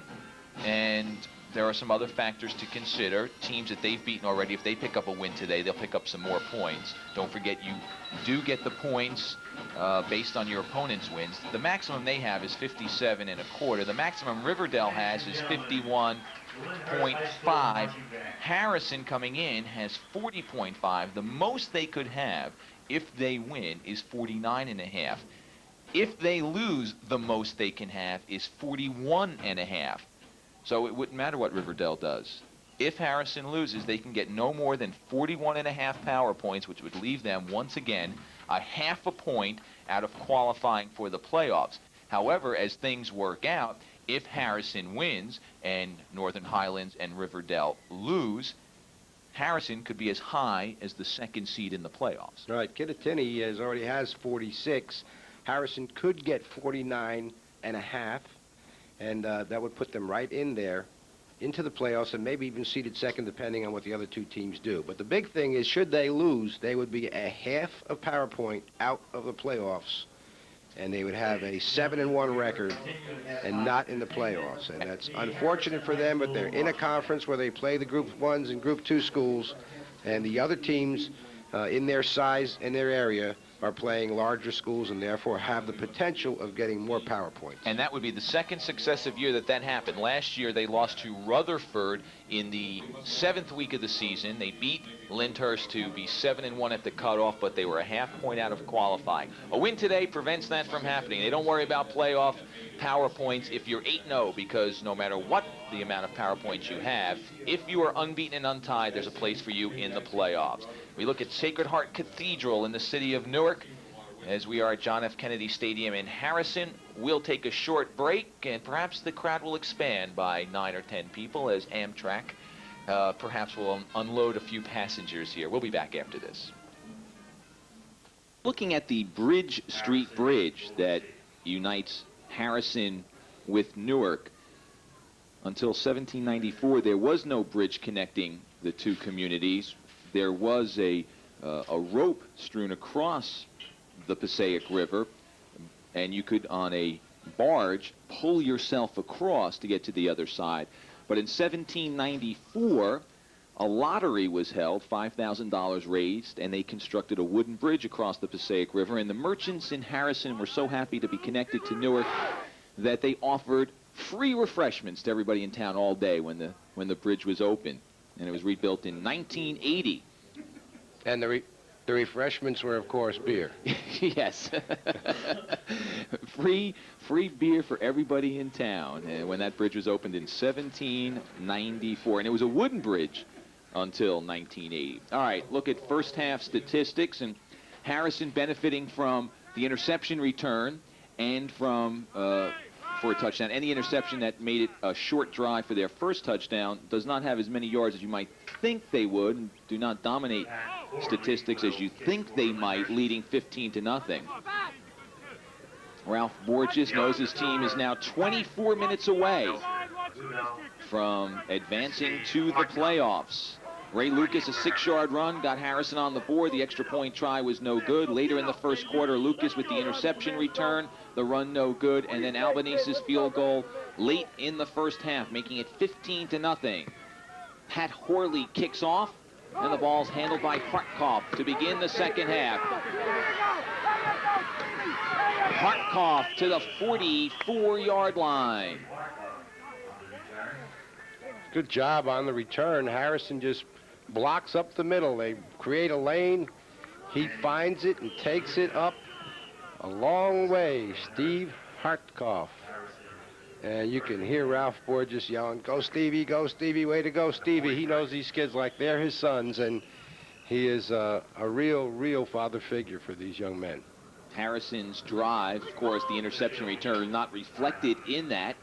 and there are some other factors to consider. Teams that they've beaten already, if they pick up a win today, they'll pick up some more points. Don't forget, you do get the points based on your opponent's wins. The maximum they have is 57 1/4. The maximum Riverdale has is 51.5. Harrison coming in has 40.5. The most they could have if they win is 49.5. If they lose, the most they can have is 41.5. So it wouldn't matter what Riverdale does. If Harrison loses, they can get no more than 41.5 power points, which would leave them, once again, a half a point out of qualifying for the playoffs. However, as things work out, if Harrison wins and Northern Highlands and Riverdale lose, Harrison could be as high as the 2nd seed in the playoffs. Right, Kittatinny already has 46. Harrison could get 49.5. And that would put them right in there into the playoffs and maybe even seeded 2nd depending on what the other 2 teams do. But the big thing is, should they lose, they would be a half a power point out of the playoffs and they would have a 7-1 record and not in the playoffs. And that's unfortunate for them, but they're in a conference where they play the Group 1s and Group 2 schools, and the other teams in their size and their area are playing larger schools and therefore have the potential of getting more power points. And that would be the second successive year that happened. Last year they lost to Rutherford in the 7th week of the season. They beat Lyndhurst to be 7-1 at the cutoff, but they were a half point out of qualifying. A win today prevents that from happening. They don't worry about playoff power points if you're 8-0, because no matter what the amount of power points you have, if you are unbeaten and untied, there's a place for you in the playoffs. We look at Sacred Heart Cathedral in the city of Newark as we are at John F. Kennedy Stadium in Harrison. We'll take a short break, and perhaps the crowd will expand by 9 or 10 people as Amtrak perhaps will unload a few passengers here. We'll be back after this. Looking at the Bridge Street Bridge that unites Harrison with Newark. Until 1794, there was no bridge connecting the two communities. There was a rope strewn across the Passaic River, and you could, on a barge, pull yourself across to get to the other side. But in 1794, a lottery was held, $5,000 raised, and they constructed a wooden bridge across the Passaic River. And the merchants in Harrison were so happy to be connected to Newark that they offered free refreshments to everybody in town all day when the bridge was open. And it was rebuilt in 1980. And the refreshments were, of course, beer. Yes. free beer for everybody in town when that bridge was opened in 1794. And it was a wooden bridge until 1980. All right, look at first half statistics. And Harrison benefiting from the interception return and from for a touchdown. And the interception that made it a short drive for their first touchdown does not have as many yards as you might think they would, and do not dominate statistics as you think they might, leading 15-0. Ralph Borges knows his team is now 24 minutes away from advancing to the playoffs. Ray Lucas, a 6-yard run, got Harrison on the board. The extra point try was no good. Later in the first quarter, Lucas with the interception return, the run no good, and then Albanise's field goal late in the first half, making it 15-0. Pat Horley kicks off, and the ball's handled by Hartkoff to begin the second half. Hartkoff to the 44-yard line. Good job on the return. Harrison just blocks up the middle. They create a lane. He finds it and takes it up a long way. Steve Hartkoff. And you can hear Ralph Borges yelling, "Go Stevie, way to go Stevie." He knows these kids like they're his sons, and he is a real father figure for these young men. Harrison's drive, of course, the interception return not reflected in that.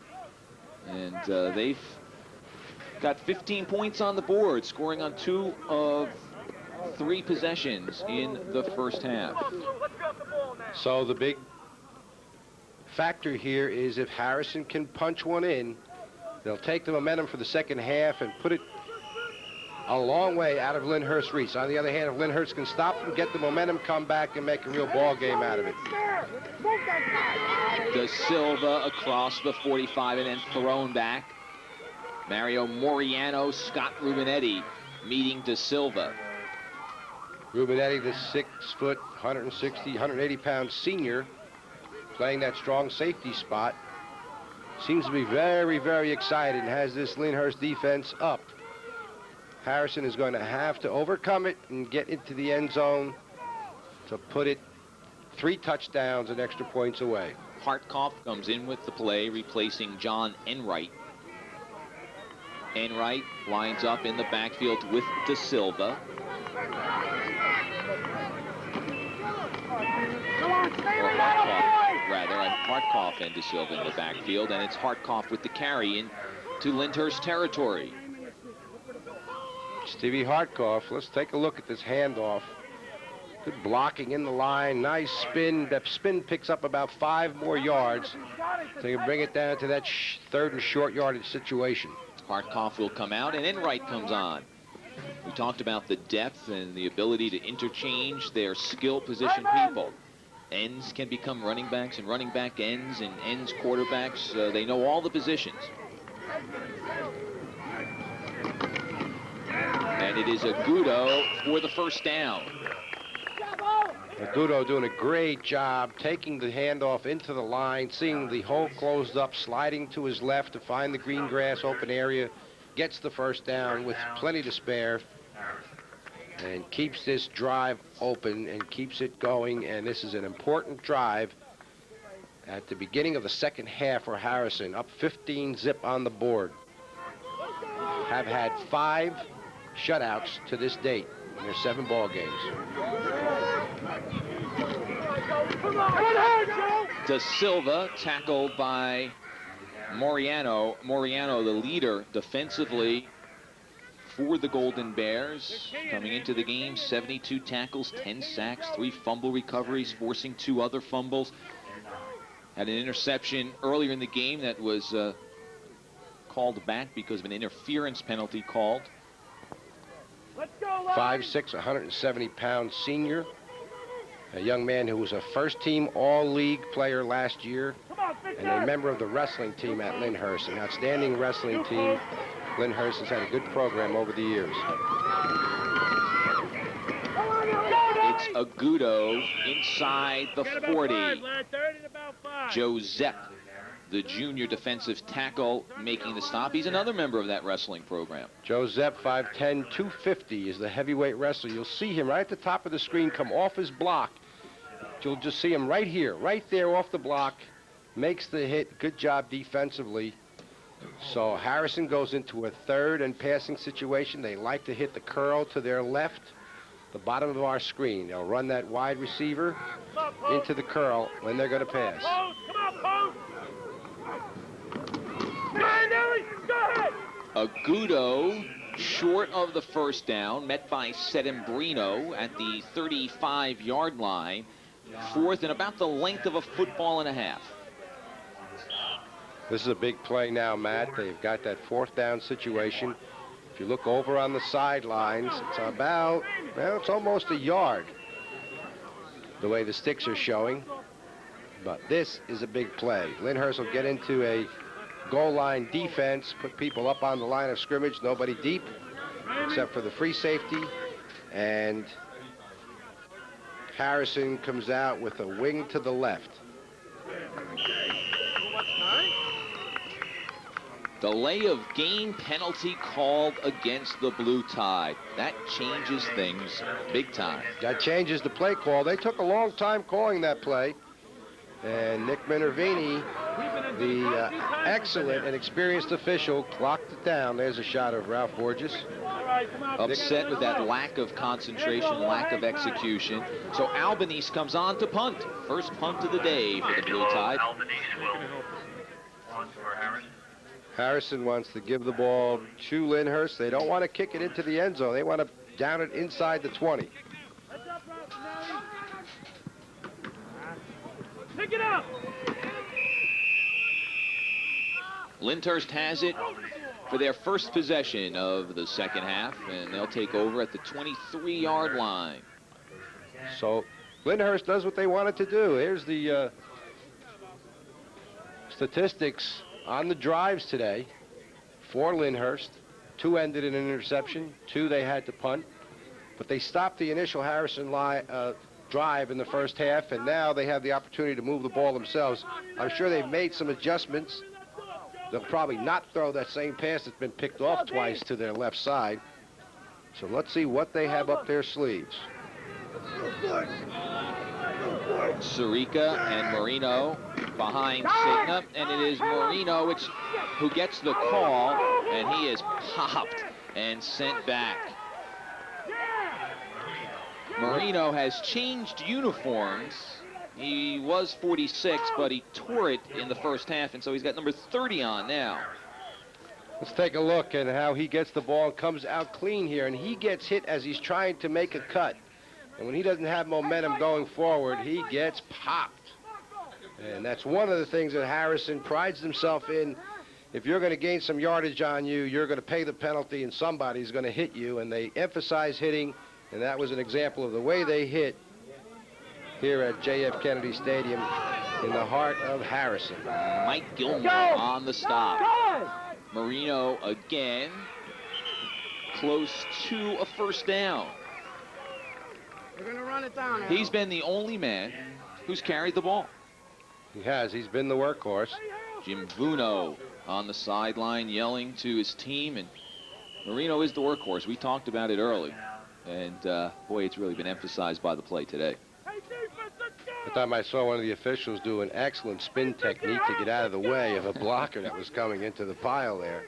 And they've got 15 points on the board, scoring on 2 of 3 possessions in the first half. So the big factor here is if Harrison can punch one in, they'll take the momentum for the second half and put it a long way out of Lyndhurst's reach. On the other hand, if Lyndhurst can stop them, get the momentum, come back, and make a real ball game out of it. De Silva across the 45 and then thrown back. Mario Moriano, Scott Rubinetti meeting De Silva. Rubinetti, the 6-foot, 160, 180-pound senior, playing that strong safety spot, seems to be very excited and has this Lyndhurst defense up. Harrison is going to have to overcome it and get into the end zone to put it 3 touchdowns and extra points away. Hartkoff comes in with the play, replacing John Enright. Enright lines up in the backfield with De Silva. Hartkoff and De Silva in the backfield, and it's Hartkoff with the carry into Lyndhurst territory. Stevie Hartkoff, let's take a look at this handoff. Good blocking in the line, nice spin. That spin picks up about 5 more yards. So you bring it down to that 3rd and short yardage situation. Hartkoff will come out, and Enright comes on. We talked about the depth and the ability to interchange their skill position people. ends can become running backs and running back ends and ends quarterbacks. They know all the positions. And it is Agudo for the first down. Agudo doing a great job taking the handoff into the line, seeing the hole closed up, sliding to his left to find the green grass open area, gets the first down with plenty to spare, and keeps this drive open and keeps it going. And this is an important drive at the beginning of the second half for Harrison, up 15-zip on the board. Have had 5 shutouts to this date in their 7 ball games. Da Silva tackled by Moriano. Moriano, the leader defensively for the Golden Bears. Coming into the game, 72 tackles, 10 sacks, 3 fumble recoveries, forcing 2 other fumbles. Had an interception earlier in the game that was called back because of an interference penalty called. 5'6", 170-pound senior. A young man who was a first-team All-League player last year and a member of the wrestling team at Lyndhurst, an outstanding wrestling team. Lyndhurst has had a good program over the years. It's Agudo inside the 40. Joseph, the junior defensive tackle, making the stop. He's another member of that wrestling program. Joseph, 5'10", 250, is the heavyweight wrestler. You'll see him right at the top of the screen come off his block. You'll just see him right here, right there off the block. Makes the hit. Good job defensively. So Harrison goes into a 3rd and passing situation. They like to hit the curl to their left, the bottom of our screen. They'll run that wide receiver into the curl when they're going to pass. Agudo short of the first down, met by Sedembrino at the 35-yard line. 4th and about the length of a football and a half. This is a big play now, Matt. They've got that 4th down situation. If you look over on the sidelines, it's about, well, it's almost a yard, the way the sticks are showing. But this is a big play. Lyndhurst will get into a goal line defense, put people up on the line of scrimmage, nobody deep, except for the free safety. And Harrison comes out with a wing to the left. Delay of game penalty called against the Blue Tide. That changes things big time. That changes the play call. They took a long time calling that play. And Nick Minervini, the excellent and experienced official, clocked it down. There's a shot of Ralph Borges. Upset with that lack of concentration, lack of execution. So Albanese comes on to punt. First punt of the day for the Blue Tide. Harrison wants to give the ball to Lyndhurst. They don't want to kick it into the end zone. They want to down it inside the 20. Pick it up. Lyndhurst has it for their first possession of the second half, and they'll take over at the 23-yard line. So Lyndhurst does what they wanted to do. Here's the statistics on the drives today for Lyndhurst. 2 ended in an interception, 2 they had to punt, but they stopped the initial Harrison drive in the first half, and now they have the opportunity to move the ball themselves. I'm sure they've made some adjustments. They'll probably not throw that same pass that's been picked off twice to their left side. So let's see what they have up their sleeves. Sirica and Marino behind Signa, and it is Marino who gets the call, and he is popped and sent back. Marino has changed uniforms. He was 46, but he tore it in the first half, and so he's got number 30 on now. Let's take a look at how he gets the ball and comes out clean here, and he gets hit as he's trying to make a cut. And when he doesn't have momentum going forward, he gets popped. And that's one of the things that Harrison prides himself in. If you're going to gain some yardage on you, you're going to pay the penalty, and somebody's going to hit you. And they emphasize hitting, and that was an example of the way they hit here at J.F. Kennedy Stadium in the heart of Harrison. Mike Gilmore on the stop. Marino again, close to a first down. They're going to run it down. He's been the only man who's carried the ball. He has. He's been the workhorse. Jim Vuno on the sideline yelling to his team, and Marino is the workhorse. We talked about it early, and boy, it's really been emphasized by the play today. The time I saw one of the officials do an excellent spin technique to get out of the way of a blocker that was coming into the pile there.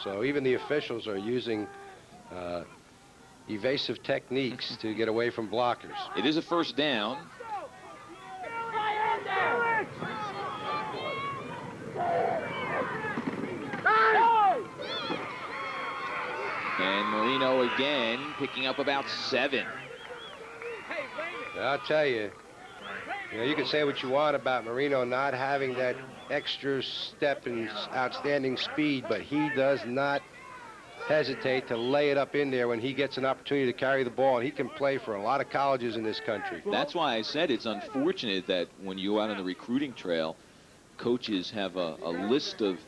So even the officials are using evasive techniques to get away from blockers. It is a first down. And Marino again picking up about 7. I'll tell you, you can say what you want about Marino not having that extra step and outstanding speed, but he does not hesitate to lay it up in there when he gets an opportunity to carry the ball, and he can play for a lot of colleges in this country. That's why I said it's unfortunate that when you go out on the recruiting trail, coaches have a list of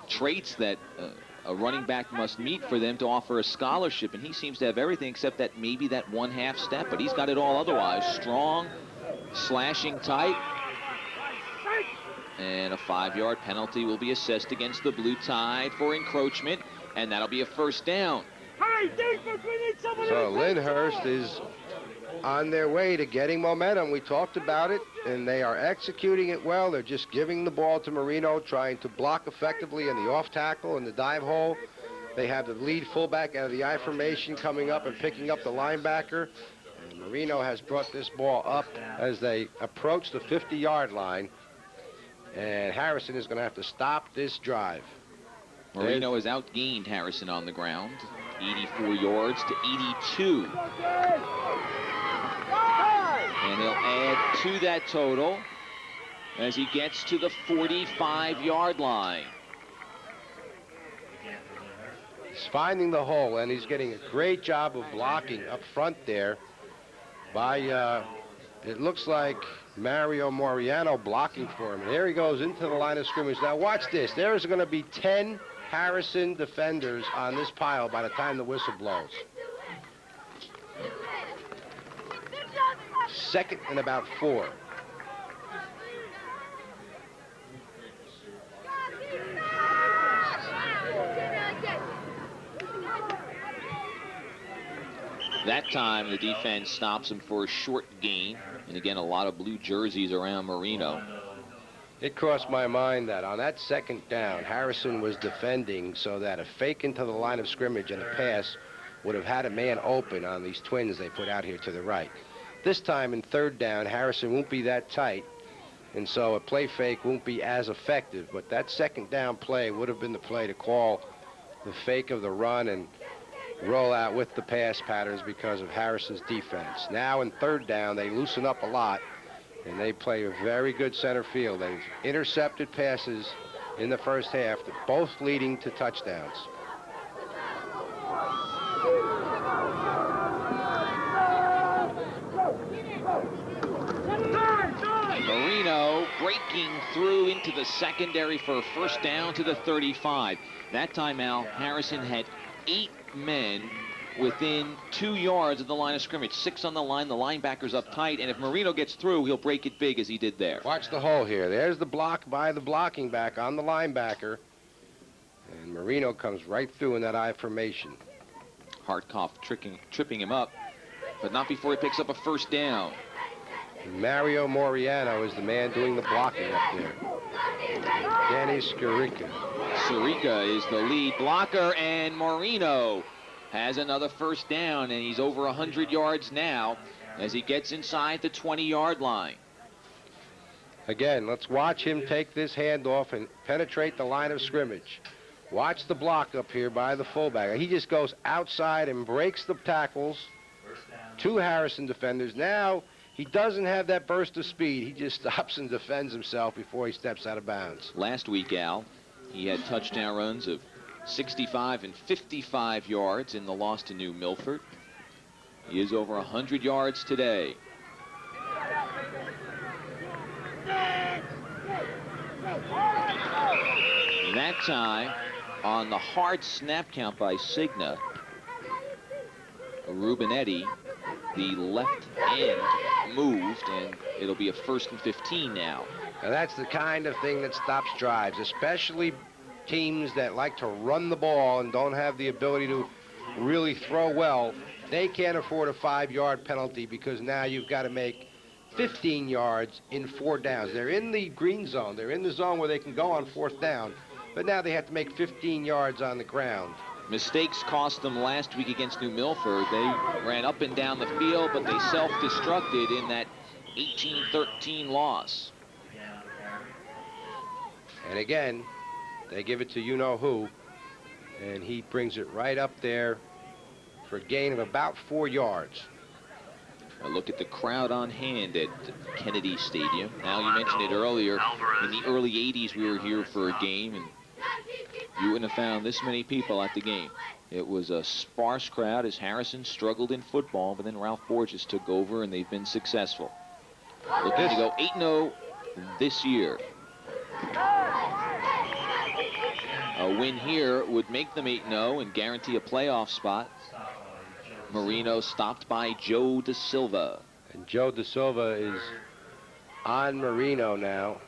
traits that a running back must meet for them to offer a scholarship, and he seems to have everything except that maybe that 1/2 step, but he's got it all otherwise. Strong, slashing tight, and a 5-yard penalty will be assessed against the Blue Tide for encroachment, and that'll be a first down. So Lyndhurst is on their way to getting momentum. We talked about it, and they are executing it well. They're just giving the ball to Marino, trying to block effectively in the off tackle and the dive hole. They have the lead fullback out of the I formation coming up and picking up the linebacker. And Marino has brought this ball up as they approach the 50-yard line. And Harrison is going to have to stop this drive. Marino has outgained Harrison on the ground, 84 yards to 82. And he'll add to that total as he gets to the 45-yard line. He's finding the hole, and he's getting a great job of blocking up front there by, it looks like Mario Moriano blocking for him. And there he goes into the line of scrimmage. Now watch this. There's going to be 10 Harrison defenders on this pile by the time the whistle blows. Second and about 4. That time the defense stops him for a short gain. And again, a lot of blue jerseys around Marino. It crossed my mind that on that second down, Harrison was defending so that a fake into the line of scrimmage and a pass would have had a man open on these twins they put out here to the right. This time in third down, Harrison won't be that tight, and so a play fake won't be as effective. But that second down play would have been the play to call the fake of the run and roll out with the pass patterns because of Harrison's defense. Now in third down, they loosen up a lot, and they play a very good center field. They've intercepted passes in the first half, both leading to touchdowns. Marino breaking through into the secondary for a first down to the 35. That time, Al, Harrison had 8 men within 2 yards of the line of scrimmage. 6 on the line, the linebacker's up tight, and if Marino gets through, he'll break it big as he did there. Watch the hole here. There's the block by the blocking back on the linebacker, and Marino comes right through in that I formation. Hartkoff tripping him up, but not before he picks up a first down. Mario Moriano is the man doing the blocking up there. Danny Scarica. Scarica is the lead blocker, and Marino has another first down, and he's over 100 yards now as he gets inside the 20-yard line. Again, let's watch him take this handoff and penetrate the line of scrimmage. Watch the block up here by the fullback. He just goes outside and breaks the tackles. 2 Harrison defenders. Now, he doesn't have that burst of speed. He just stops and defends himself before he steps out of bounds. Last week, Al, he had touchdown runs of 65 and 55 yards in the loss to New Milford. He is over 100 yards today. That time, on the hard snap count by Cigna, Rubinetti, the left end, moved, and it'll be a 1st and 15 now. Now that's the kind of thing that stops drives, especially teams that like to run the ball and don't have the ability to really throw well. They can't afford a 5-yard penalty because now you've got to make 15 yards in 4 downs. They're in the green zone. They're in the zone where they can go on 4th down, but now they have to make 15 yards on the ground. Mistakes cost them last week against New Milford. They ran up and down the field, but they self-destructed in that 18-13 loss. And again, they give it to you-know-who, and he brings it right up there for a gain of about 4 yards. A look at the crowd on hand at Kennedy Stadium. Now, you mentioned it earlier, in the early 80s we were here for a game, and you wouldn't have found this many people at the game. It was a sparse crowd as Harrison struggled in football, but then Ralph Borges took over, and they've been successful. Looking to go 8-0 this year. A win here would make them 8-0 and guarantee a playoff spot. Marino stopped by Joe Da Silva. And Joe Da Silva is on Marino now.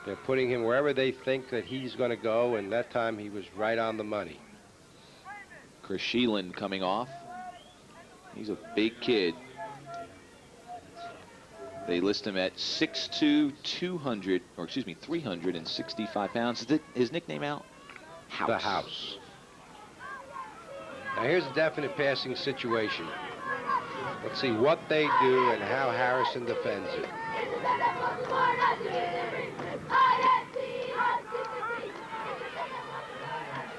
They're putting him wherever they think that he's going to go, and that time he was right on the money. Chris Sheelan coming off. He's a big kid. They list him at 6'2", 365 pounds. Is his nickname out? House. The House. Now here's a definite passing situation. Let's see what they do and how Harrison defends it.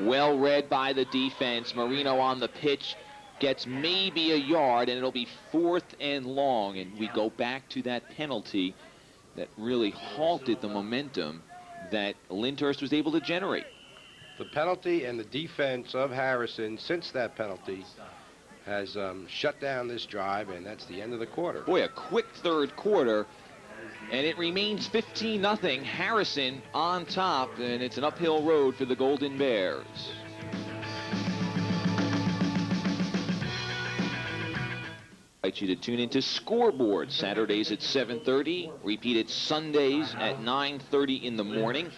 Well read by the defense. Marino on the pitch gets maybe a yard, and it'll be 4th and long. And we go back to that penalty that really halted the momentum that Lyndhurst was able to generate. The penalty and the defense of Harrison since that penalty has shut down this drive, and that's the end of the quarter. Boy, a quick 3rd quarter, and it remains 15-0. Harrison on top, and it's an uphill road for the Golden Bears. I invite you to tune into Scoreboard Saturdays at 7:30, repeated Sundays at 9:30 in the morning.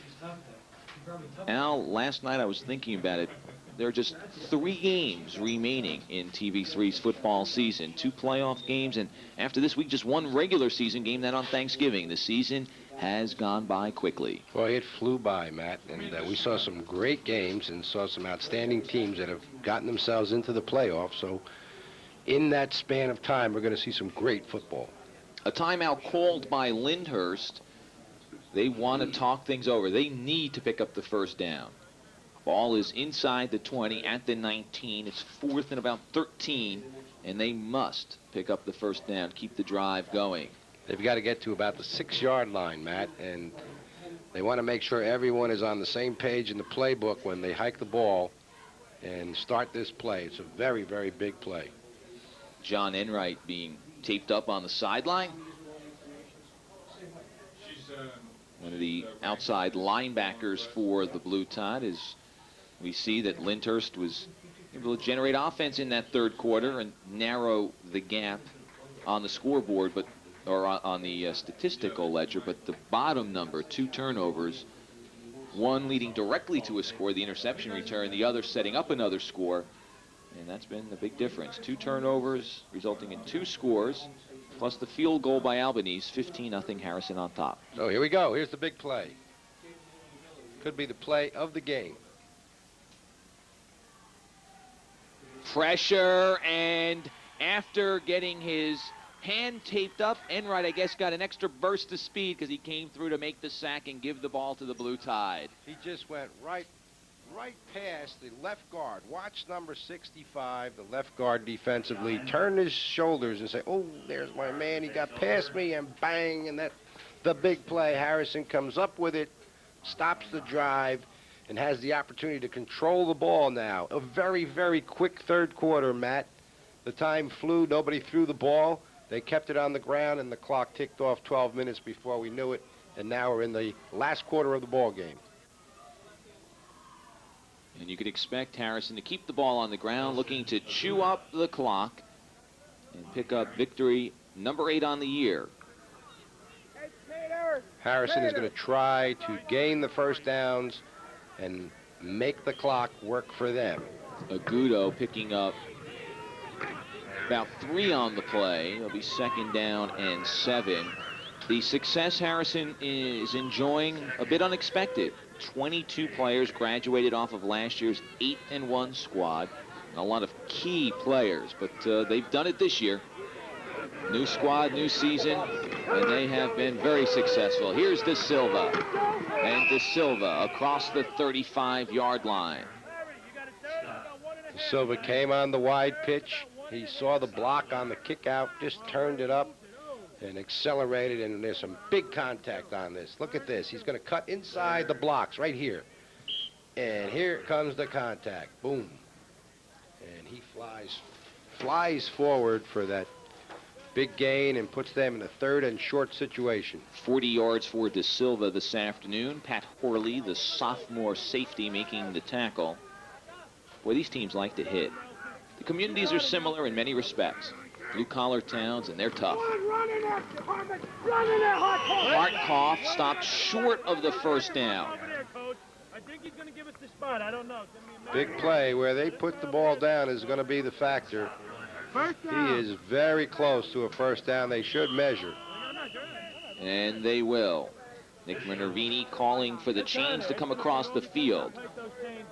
Al, last night I was thinking about it. There are just 3 games remaining in TV3's football season. 2 playoff games, and after this week, just 1 regular season game, that on Thanksgiving. The season has gone by quickly. Well, it flew by, Matt, and we saw some great games and saw some outstanding teams that have gotten themselves into the playoffs. So in that span of time, we're going to see some great football. A timeout called by Lyndhurst. They want to talk things over. They need to pick up the 1st down. Ball is inside the 20 at the 19. It's 4th and about 13, and they must pick up the 1st down, keep the drive going. They've got to get to about the 6-yard line, Matt, and they want to make sure everyone is on the same page in the playbook when they hike the ball and start this play. It's a very, very big play. John Enright being taped up on the sideline. One of the outside linebackers for the Blue Tide, as we see that Lyndhurst was able to generate offense in that 3rd quarter and narrow the gap on the scoreboard, or on the statistical ledger. But the bottom number, 2 turnovers, one leading directly to a score, the interception return, the other setting up another score, and that's been the big difference. 2 turnovers resulting in 2 scores. Plus the field goal by Albanese, 15-0 Harrison on top. So here we go. Here's the big play. Could be the play of the game. Pressure, and after getting his hand taped up, Enright, I guess, got an extra burst of speed because he came through to make the sack and give the ball to the Blue Tide. He just went right past the left guard. Watch number 65, the left guard defensively, turn his shoulders and say, oh, there's my man. He got past me, and bang, and that's the big play. Harrison comes up with it, stops the drive, and has the opportunity to control the ball now. A very, very quick 3rd quarter, Matt. The time flew. Nobody threw the ball. They kept it on the ground, and the clock ticked off 12 minutes before we knew it, and now we're in the last quarter of the ball game. And you could expect Harrison to keep the ball on the ground, looking to chew up the clock and pick up victory number 8 on the year. Harrison is going to try to gain the first downs and make the clock work for them. Agudo picking up about 3 on the play. It'll be 2nd down and 7. The success Harrison is enjoying a bit unexpected. 22 players graduated off of last year's 8-1 squad. A lot of key players, but they've done it this year. New squad, new season, and they have been very successful. Here's De Silva, and De Silva across the 35-yard line. De Silva came on the wide pitch. He saw the block on the kick out, just turned it up and accelerated, and there's some big contact on this. Look at this. He's going to cut inside the blocks right here. And here comes the contact. Boom. And he flies forward for that big gain and puts them in a 3rd and short situation. 40 yards for De Silva this afternoon. Pat Horley, the sophomore safety, making the tackle. Boy, these teams like to hit. The communities are similar in many respects. Blue-collar towns, and they're tough. Hartkoff stopped short of the first down. I think he's going to give us the spot. I don't know. Big play where they put the ball down is going to be the factor. He is very close to a first down. They should measure. And they will. Nick Minervini calling for the chains to come across the field.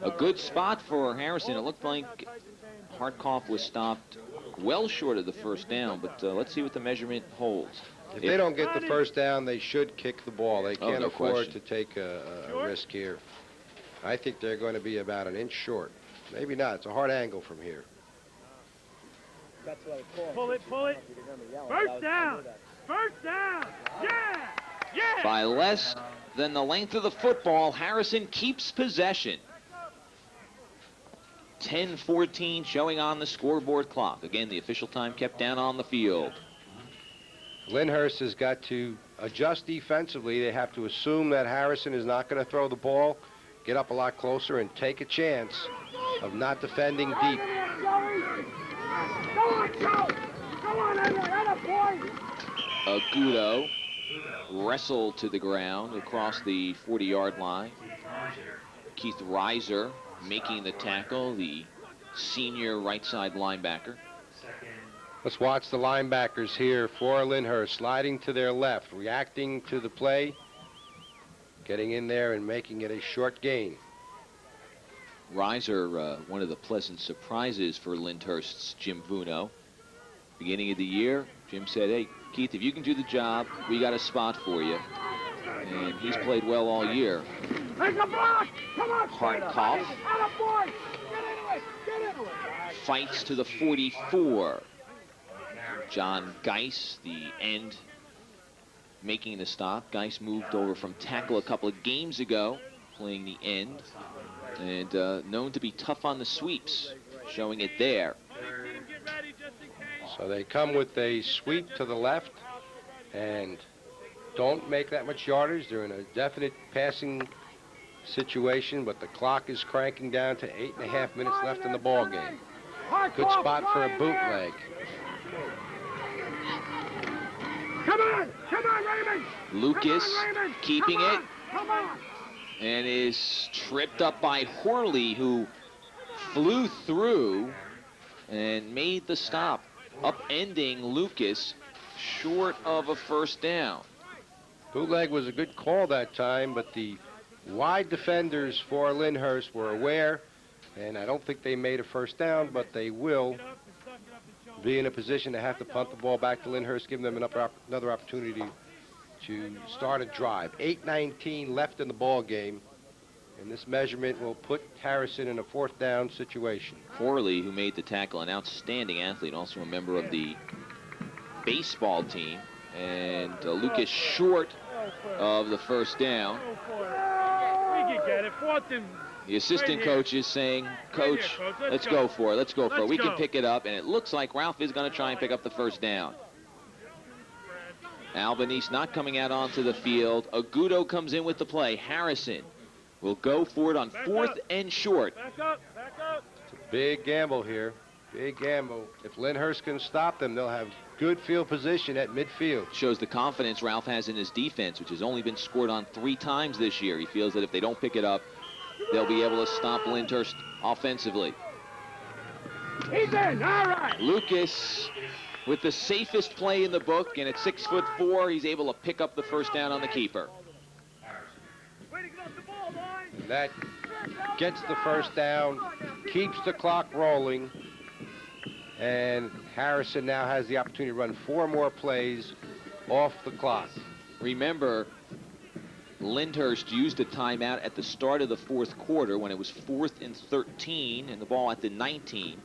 A good spot for Harrison. It looked like Hartkoff was stopped well short of the first down, but let's see what the measurement holds. If they don't get the first down, they should kick the ball. They can't no afford question. to take a risk here. I think they're going to be about an inch short. Maybe not. It's a hard angle from here. Pull it. First down. Yeah. By less than the length of the football, Harrison keeps possession. 10-14 showing on the scoreboard clock. Again, the official time kept down on the field. Lyndhurst has got to adjust defensively. They have to assume that Harrison is not going to throw the ball, get up a lot closer, and take a chance of not defending deep. Agudo wrestled to the ground across the 40-yard line. Keith Reiser making the tackle, the senior right side linebacker. Let's watch the linebackers here for Lyndhurst, sliding to their left, reacting to the play, getting in there and making it a short gain. Reiser, one of the pleasant surprises for Lyndhurst's Jim Vuno. Beginning of the year, Jim said, hey, Keith, if you can do the job, we got a spot for you. And he's played well all year. Hartkoff fights to the 44. John Geis, the end, making the stop. Geis moved over from tackle a couple of games ago, playing the end, and known to be tough on the sweeps, showing it there. So they come with a sweep to the left and don't make that much yardage. They're in a definite passing situation, but the clock is cranking down to 8.5 minutes left in the ball game. Good spot for a bootleg. Come on, Raymond! Lucas Raymond! keeping it Come on! and is tripped up by Horley, who flew through and made the stop, upending Lucas short of a first down. Bootleg was a good call that time, but the wide defenders for Lyndhurst were aware, and I don't think they made a first down, but they will be in a position to have to punt the ball back to Lyndhurst, giving them another opportunity to start a drive. 8:19 left in the ball game, and this measurement will put Harrison in a fourth down situation. Horley, who made the tackle, an outstanding athlete, also a member of the baseball team, and Lucas short of the first down. We can get it. Fourth and The assistant coach is saying, Coach, let's go for it. Let's go for it. We can pick it up, and it looks like Ralph is going to try and pick up the first down. Albanese not coming out onto the field. Agudo comes in with the play. Harrison will go for it on 4th and short. Back up, back up. It's a big gamble here. Big gamble. If Lyndhurst can stop them, they'll have good field position at midfield. Shows the confidence Ralph has in his defense, which has only been scored on 3 times this year. He feels that if they don't pick it up, they'll be able to stop Lyndhurst offensively. He's in, all right. Lucas with the safest play in the book, and at 6'4", he's able to pick up the first down on the keeper. That gets the first down, keeps the clock rolling, and Harrison now has the opportunity to run 4 more plays off the clock. Remember, Lyndhurst used a timeout at the start of the 4th quarter when it was 4th and 13 and the ball at the 19.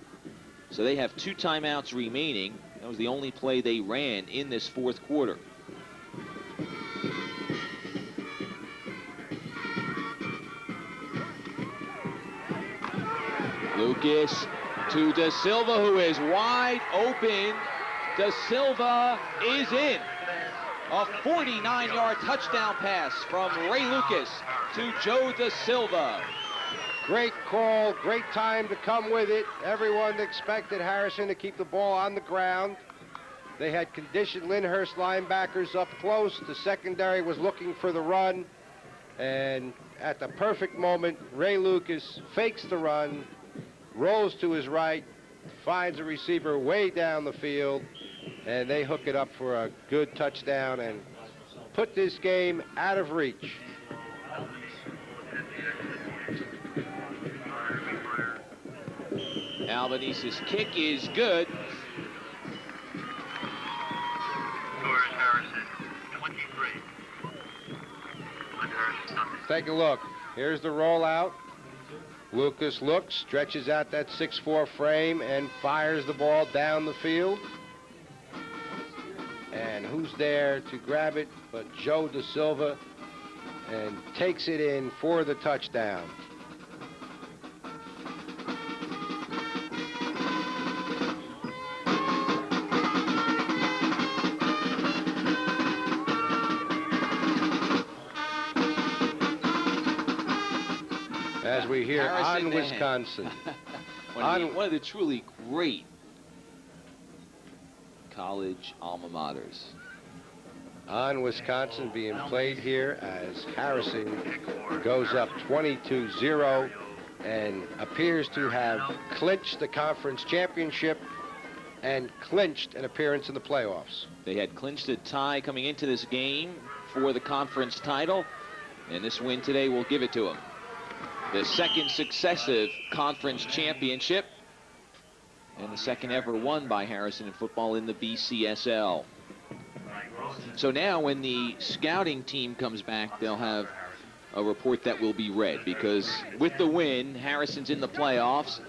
So they have 2 timeouts remaining. That was the only play they ran in this 4th quarter. Lucas to Da Silva, who is wide open. Da Silva is in. A 49-yard touchdown pass from Ray Lucas to Joe Da Silva. Great call, great time to come with it. Everyone expected Harrison to keep the ball on the ground. They had conditioned Lyndhurst linebackers up close. The secondary was looking for the run. And at the perfect moment, Ray Lucas fakes the run, rolls to his right, finds a receiver way down the field, and they hook it up for a good touchdown and put this game out of reach. Albanise's kick is good. Take a look. Here's the rollout. Lucas looks, stretches out that 6'4" frame, and fires the ball down the field. And who's there to grab it but Joe Da Silva, and takes it in for the touchdown. As we hear Harrison on Wisconsin. one of the truly great college alma maters. On Wisconsin being played here as Harrison goes up 22-0 and appears to have clinched the conference championship and clinched an appearance in the playoffs. They had clinched a tie coming into this game for the conference title, and this win today will give it to them. The 2nd successive conference championship and the 2nd ever won by Harrison in football in the BCSL. So now when the scouting team comes back, they'll have a report that will be read, because with the win, Harrison's in the playoffs,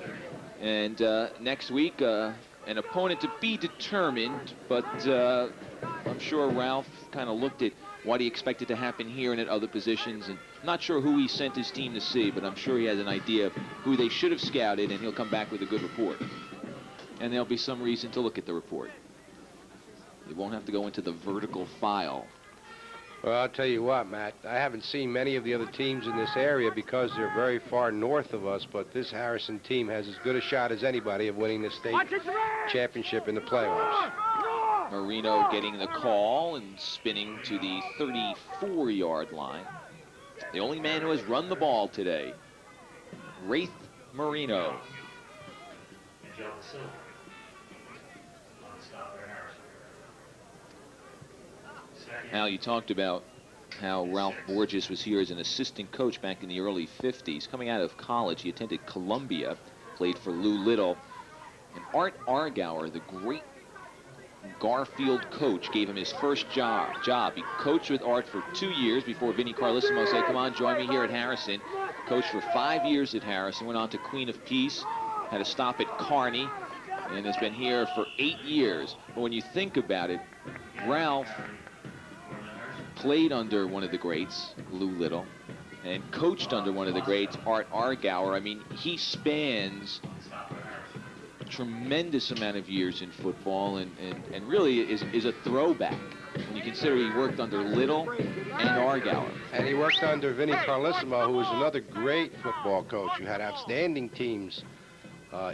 and next week an opponent to be determined, but I'm sure Ralph kind of looked at what he expected to happen here and at other positions, and not sure who he sent his team to see, but I'm sure he has an idea of who they should have scouted, and he'll come back with a good report. And there'll be some reason to look at the report. You won't have to go into the vertical file. Well, I'll tell you what, Matt, I haven't seen many of the other teams in this area because they're very far north of us, but this Harrison team has as good a shot as anybody of winning the state championship in the playoffs. Marino getting the call and spinning to the 34-yard line. The only man who has run the ball today, Wraith Marino. Al, you talked about how Ralph Borges was here as an assistant coach back in the early 50s. Coming out of college, he attended Columbia, played for Lou Little. And Art Argauer, the great Garfield coach, gave him his first job. He coached with Art for 2 years before Vinnie Carlissimo said, come on, join me here at Harrison. Coached for 5 years at Harrison, went on to Queen of Peace, had a stop at Kearney, and has been here for 8 years. But when you think about it, Ralph played under one of the greats, Lou Little, and coached under one of the greats, Art Argauer. I mean, he spans a tremendous amount of years in football, and really is a throwback when you consider he worked under Little and Argauer. And he worked under Vinnie Carlissimo, who was another great football coach who had outstanding teams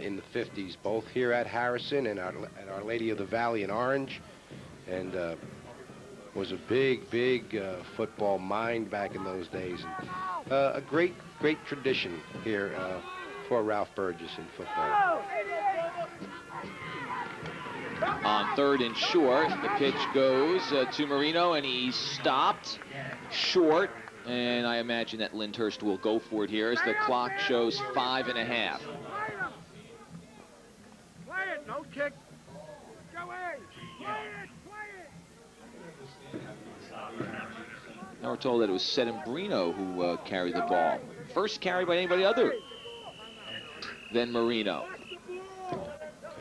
in the 50s, both here at Harrison and at Our Lady of the Valley in Orange, and was a big football mind back in those days. And, a great tradition here for Ralph Burgess in football. On 3rd and short, the pitch goes to Marino, and he's stopped short. And I imagine that Lyndhurst will go for it here as the clock shows 5.5. Quiet, no kick. Go away. Quiet. Now we're told that it was Settembrino who carried the ball. First carry by anybody other than Marino.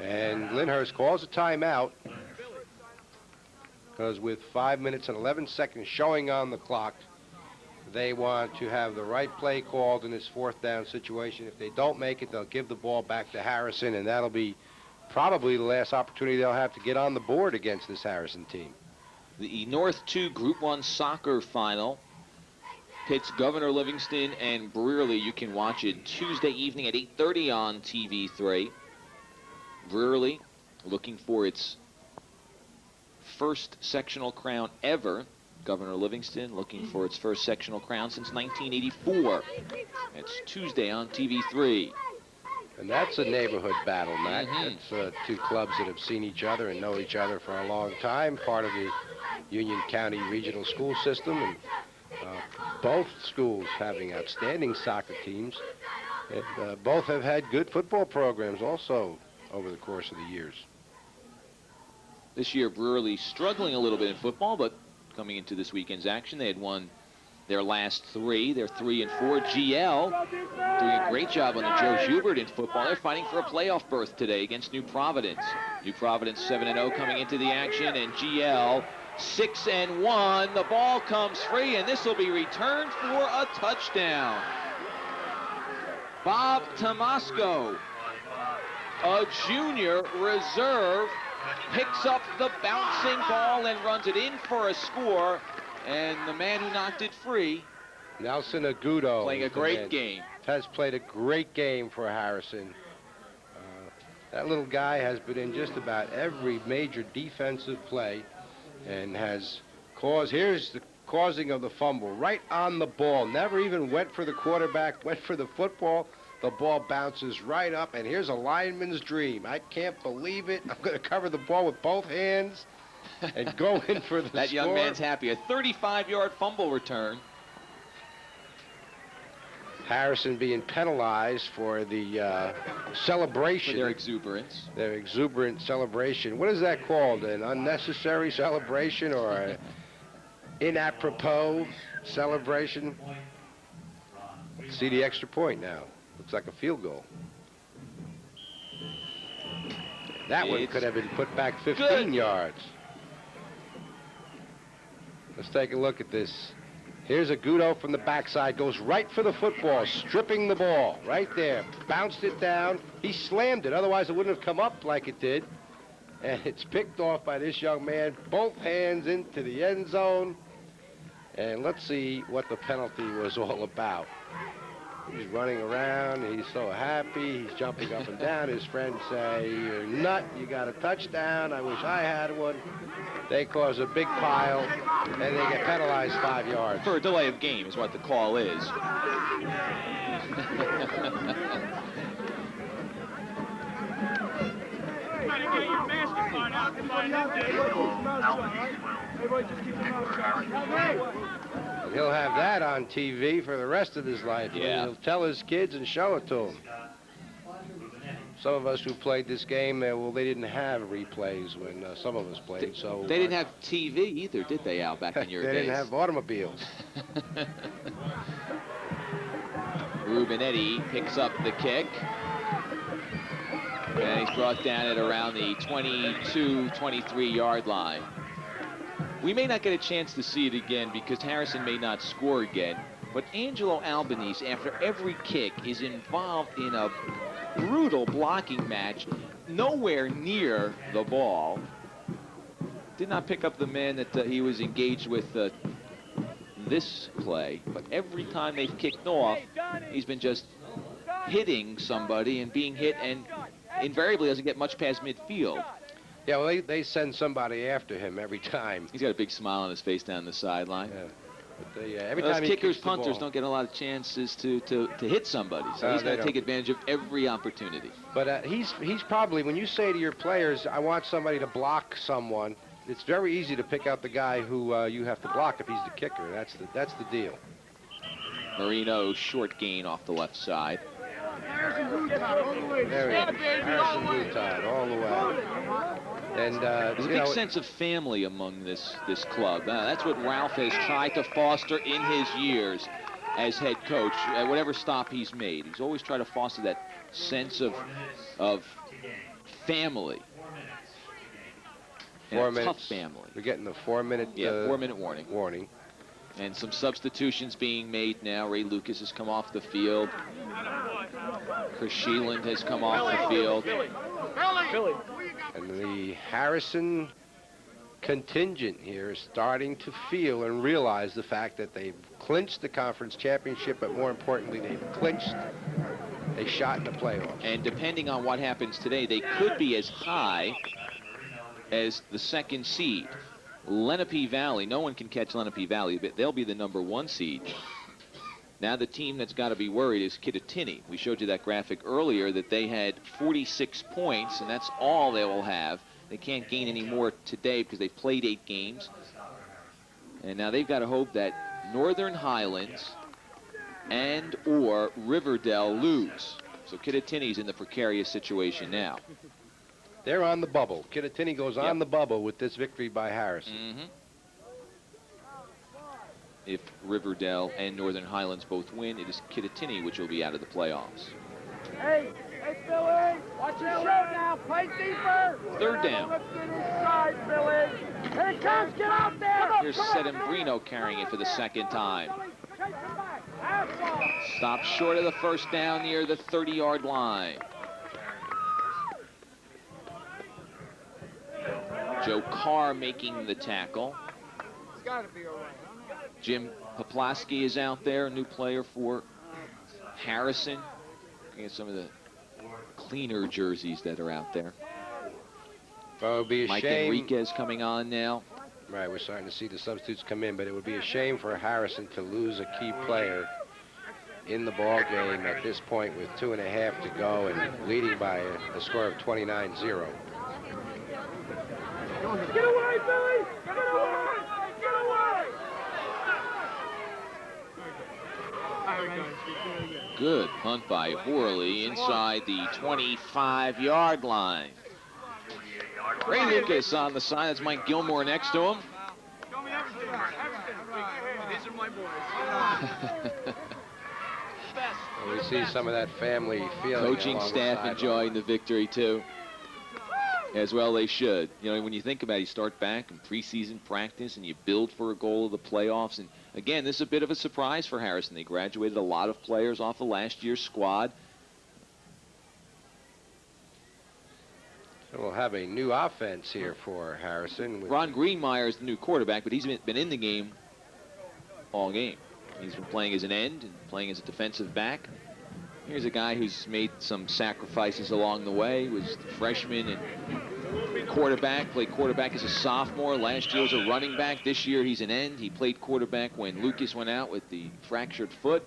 And Lyndhurst calls a timeout because with 5 minutes and 11 seconds showing on the clock, they want to have the right play called in this 4th down situation. If they don't make it, they'll give the ball back to Harrison, and that'll be probably the last opportunity they'll have to get on the board against this Harrison team. The North 2 Group 1 soccer final pits Governor Livingston and Brearley. You can watch it Tuesday evening at 8:30 on TV3. Brearley looking for its first sectional crown ever. Governor Livingston looking for its first sectional crown since 1984. It's Tuesday on TV3. And that's a neighborhood battle, Matt. That's 2 clubs that have seen each other and know each other for a long time, part of the Union County Regional School System, and both schools having outstanding soccer teams. And, both have had good football programs also over the course of the years. This year, Brearley struggling a little bit in football, but coming into this weekend's action, they had won their last 3. They're 3-4. GL doing a great job on the Joe Schubert in football. They're fighting for a playoff berth today against New Providence. New Providence 7-0 coming into the action, and GL 6-1. The ball comes free, and this will be returned for a touchdown. Bob Tomasco, a junior reserve, picks up the bouncing ball and runs it in for a score. And the man who knocked it free, Nelson Agudo, playing a great game. Has played a great game for Harrison. That little guy has been in just about every major defensive play and has caused, here's the causing of the fumble, right on the ball. Never even went for the quarterback, went for the football. The ball bounces right up, and here's a lineman's dream. I can't believe it. I'm going to cover the ball with both hands and go in for the That score. young man's happy. A 35-yard fumble return. Harrison being penalized for the celebration. For their exuberance. Their exuberant celebration. What is that called? An unnecessary celebration or an inapropos celebration? See the extra point now. Looks like a field goal. That one could have been put back 15 yards. Let's take a look at this. Here's Agudo from the backside, goes right for the football, stripping the ball right there. Bounced it down. He slammed it, otherwise it wouldn't have come up like it did. And it's picked off by this young man, both hands into the end zone. And let's see what the penalty was all about. He's running around, he's so happy, he's jumping up and down. His friends say, "You're a nut, you got a touchdown, I wish I had one." They cause a big pile, and they get penalized 5 yards. For a delay of game is what the call is. And he'll have that on TV for the rest of his life. Yeah. He'll tell his kids and show it to them. Some of us who played this game, well, they didn't have replays when some of us played. So they didn't have TV either, did they, Al, back in your they days? didn't have automobiles. Rubinetti picks up the kick. And he's brought down at around the 22, 23-yard line. We may not get a chance to see it again because Harrison may not score again. But Angelo Albanese, after every kick, is involved in a brutal blocking match, nowhere near the ball. Did not pick up the man that he was engaged with this play, but every time they've kicked off, he's been just hitting somebody and being hit, and invariably doesn't get much past midfield. Yeah, well, they send somebody after him every time. He's got a big smile on his face down the sideline. Yeah. But every Those time he kickers, kicks the punters ball. don't get a lot of chances to hit somebody, so he's going to take advantage of every opportunity. But he's probably, when you say to your players, I want somebody to block someone, it's very easy to pick out the guy who you have to block if he's the kicker. That's the deal. Marino, short gain off the left side. There he is. Harrison Blue Tide all the way. And there's a big sense of family among this club. That's what Ralph has tried to foster in his years as head coach. At whatever stop he's made, he's always tried to foster that sense of family. 4 minutes. Tough family. We're getting the 4 minute. 4 minute warning. Warning. And some substitutions being made now. Ray Lucas has come off the field. Chris Sheeland has come off the field. And the Harrison contingent here is starting to feel and realize the fact that they've clinched the conference championship, but more importantly, they've clinched a shot in the playoffs. And depending on what happens today, they could be as high as the second seed. Lenape Valley, no one can catch Lenape Valley, but they'll be the #1 seed. Now the team that's got to be worried is Kittatinny. We showed you that graphic earlier that they had 46 points, and that's all they will have. They can't gain any more today because they've played 8 games. And now they've got to hope that Northern Highlands and or Riverdale lose. So Kittatinny's in the precarious situation now. They're on the bubble. Kittatinny goes on the bubble with this victory by Harrison. Mm-hmm. If Riverdale and Northern Highlands both win, it is Kittatinny which will be out of the playoffs. Hey, Billy, watch your show now. Play deeper. Third down. Let's get inside, Billy. Here it comes. Get out there. Here's Sedembrino carrying it for the second time. Chase him back. Stopped short of the first down near the 30-yard line. Joe Carr making the tackle. It's got to be all right. Jim Poplaski is out there, a new player for Harrison. Looking at some of the cleaner jerseys that are out there. Well, it would be a Mike shame. Enriquez coming on now. Right, we're starting to see the substitutes come in, but it would be a shame for Harrison to lose a key player in the ball game at this point with 2.5 to go and leading by a score of 29-0. Get away, Billy! Get away! Get away! Good punt by Horley inside the 25-yard line. Ray Lucas on the side. That's Mike Gilmore next to him. Show me everything. These are my boys. We see some of that family feeling. Coaching staff enjoying the victory too. As well they should. You know, when you think about it, you start back in preseason practice and you build for a goal of the playoffs. And again, this is a bit of a surprise for Harrison. They graduated a lot of players off of last year's squad. So we'll have a new offense here for Harrison. Ron Greenmeyer is the new quarterback, but he's been in the game all game. He's been playing as an end and playing as a defensive back. Here's a guy who's made some sacrifices along the way. He was a freshman and quarterback, played quarterback as a sophomore. Last year was a running back. This year he's an end. He played quarterback when Lucas went out with the fractured foot.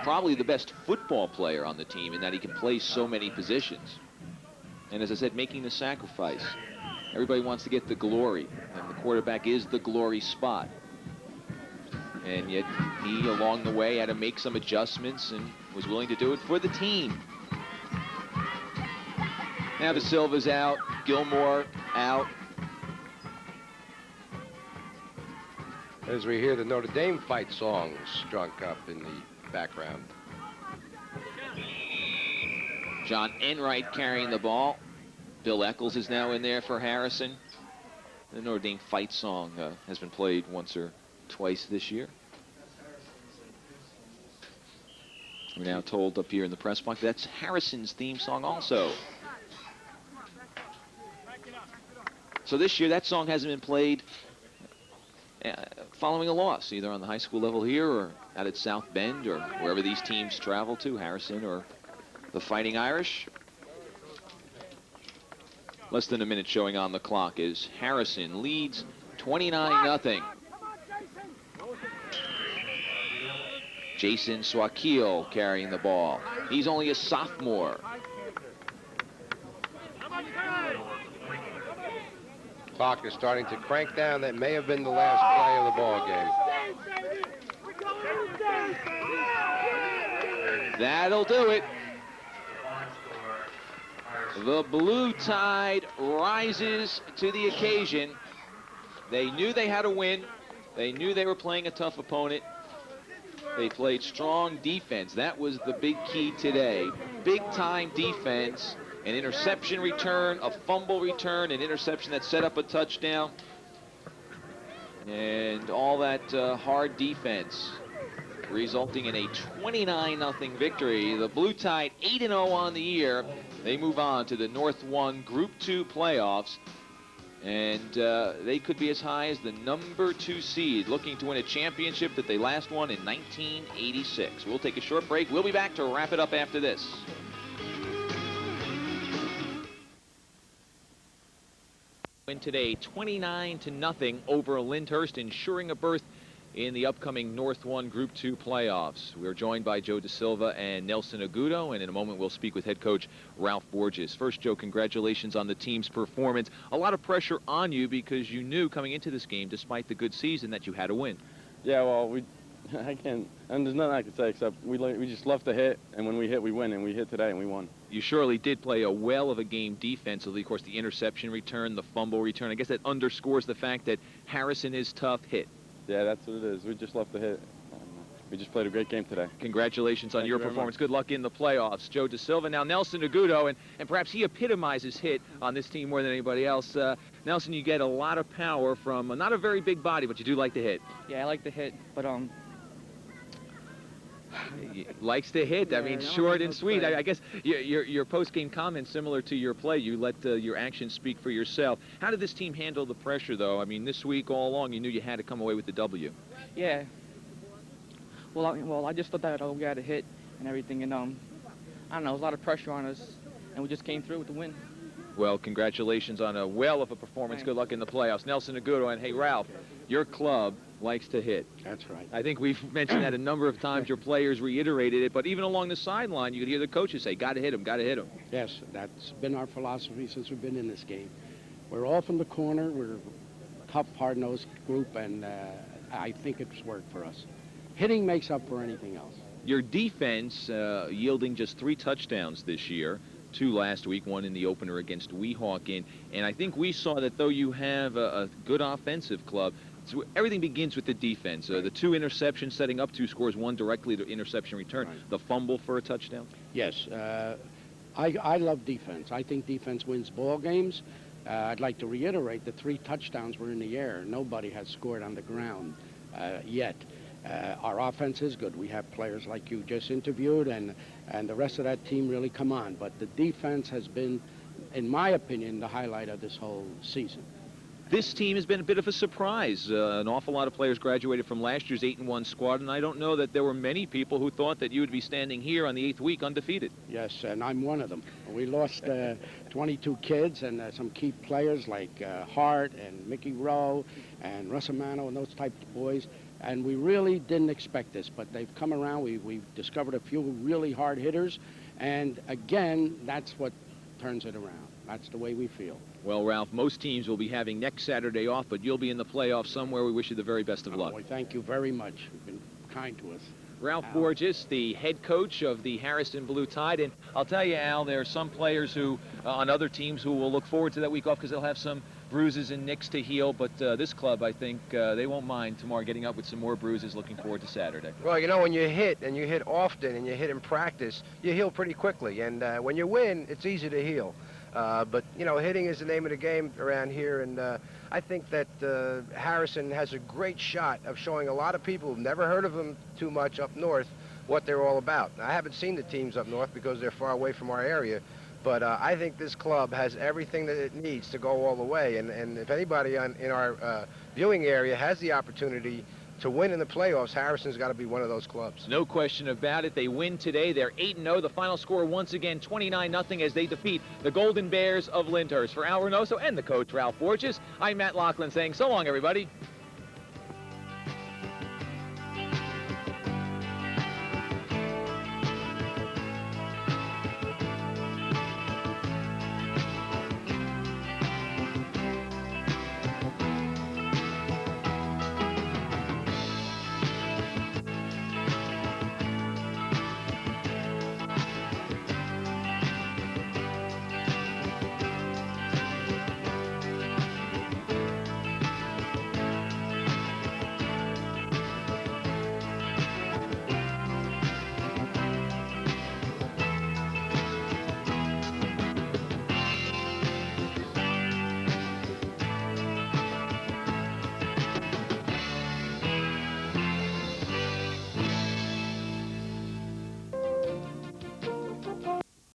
Probably the best football player on the team in that he can play so many positions. And as I said, making the sacrifice. Everybody wants to get the glory, and the quarterback is the glory spot. And yet he, along the way, had to make some adjustments and was willing to do it for the team. Now De Silva's out, Gilmore out. As we hear the Notre Dame fight song strung up in the background. John Enright carrying the ball. Bill Eccles is now in there for Harrison. The Notre Dame fight song has been played once or twice this year. We're now told up here in the press box that's Harrison's theme song also. So this year, that song hasn't been played following a loss, either on the high school level here or out at South Bend or wherever these teams travel to, Harrison or the Fighting Irish. Less than a minute showing on the clock as Harrison leads 29-0. Jason Swakil carrying the ball. He's only a sophomore. Clock is starting to crank down. That may have been the last play of the ball game. That'll do it. The Blue Tide rises to the occasion. They knew they had to win. They knew they were playing a tough opponent. They played strong defense. That was the big key today. Big-time defense. An interception return, a fumble return, an interception that set up a touchdown. And all that hard defense resulting in a 29-0 victory. The Blue Tide 8-0 on the year. They move on to the North 1 Group 2 playoffs. And they could be as high as the number 2 seed, looking to win a championship that they last won in 1986. We'll take a short break. We'll be back to wrap it up after this. Win today 29-0 over Lyndhurst, ensuring a berth in the upcoming North 1 Group 2 playoffs. We're joined by Joe DeSilva and Nelson Agudo, and in a moment we'll speak with head coach Ralph Borges. First, Joe, congratulations on the team's performance. A lot of pressure on you because you knew coming into this game, despite the good season, that you had to win. Yeah, well, I can't, and there's nothing I can say except we just love to hit, and when we hit, we win, and we hit today, and we won. You surely did play a well of a game defensively. Of course, the interception return, the fumble return. I guess that underscores the fact that Harrison is tough hit. Yeah, that's what it is. We just love to hit. We just played a great game today. Congratulations on your performance. Good luck in the playoffs. Joe DeSilva. Now Nelson Agudo, and perhaps he epitomizes hit on this team more than anybody else. Nelson, you get a lot of power from not a very big body, but you do like to hit. Yeah, I like to hit, but He likes to hit. I mean, short and sweet. I guess your post-game comments similar to your play. You let your actions speak for yourself. How did this team handle the pressure, though? I mean, this week all along, you knew you had to come away with the W. yeah. Well, I just thought that we had a hit and everything, and I don't know, there was a lot of pressure on us, and we just came through with the win. Well, congratulations on a well of a performance. Good luck in the playoffs. Nelson Agudo, and hey, Ralph, your club likes to hit. That's right. I think we've mentioned that a number of times. Your players reiterated it, but even along the sideline, you could hear the coaches say, got to hit him, got to hit him. Yes, that's been our philosophy since we've been in this game. We're all from the corner. We're a tough, hard-nosed group, and I think it's worked for us. Hitting makes up for anything else. Your defense yielding just 3 touchdowns this year, 2 last week, 1 in the opener against Weehawken. And I think we saw that though you have a good offensive club, everything begins with the defense. The 2 interceptions setting up 2 scores, 1 directly to interception return. Right. The fumble for a touchdown? Yes. I love defense. I think defense wins ball games. I'd like to reiterate the 3 touchdowns were in the air. Nobody has scored on the ground yet. Our offense is good. We have players like you just interviewed, and the rest of that team really come on. But the defense has been, in my opinion, the highlight of this whole season. This team has been a bit of a surprise. An awful lot of players graduated from last year's 8-1 squad, and I don't know that there were many people who thought that you would be standing here on the 8th week undefeated. Yes, and I'm one of them. We lost 22 kids and some key players like Hart and Mickey Rowe and Russ Amano and those type of boys. And we really didn't expect this, but they've come around. We've discovered a few really hard hitters, and again, that's what turns it around. That's the way we feel. Well, Ralph, most teams will be having next Saturday off, but you'll be in the playoffs somewhere. We wish you the very best of luck. Boy, thank you very much. You've been kind to us. Ralph Borges, the head coach of the Harrison Blue Tide. And I'll tell you, Al, there are some players who, on other teams, who will look forward to that week off because they'll have some bruises and nicks to heal. But this club, I think, they won't mind tomorrow getting up with some more bruises, looking forward to Saturday. Well, you know, when you hit, and you hit often, and you hit in practice, you heal pretty quickly. And when you win, it's easy to heal. But, you know, hitting is the name of the game around here, and I think that Harrison has a great shot of showing a lot of people who've never heard of them too much up north what they're all about. Now, I haven't seen the teams up north because they're far away from our area, But I think this club has everything that it needs to go all the way. And if anybody in our viewing area has the opportunity to win in the playoffs, Harrison's got to be one of those clubs. No question about it. They win today. They're 8-0. The final score once again 29-0 as they defeat the Golden Bears of Lyndhurst. For Al Reynoso and the coach Ralph Borges, I'm Matt Lachlan saying so long, everybody.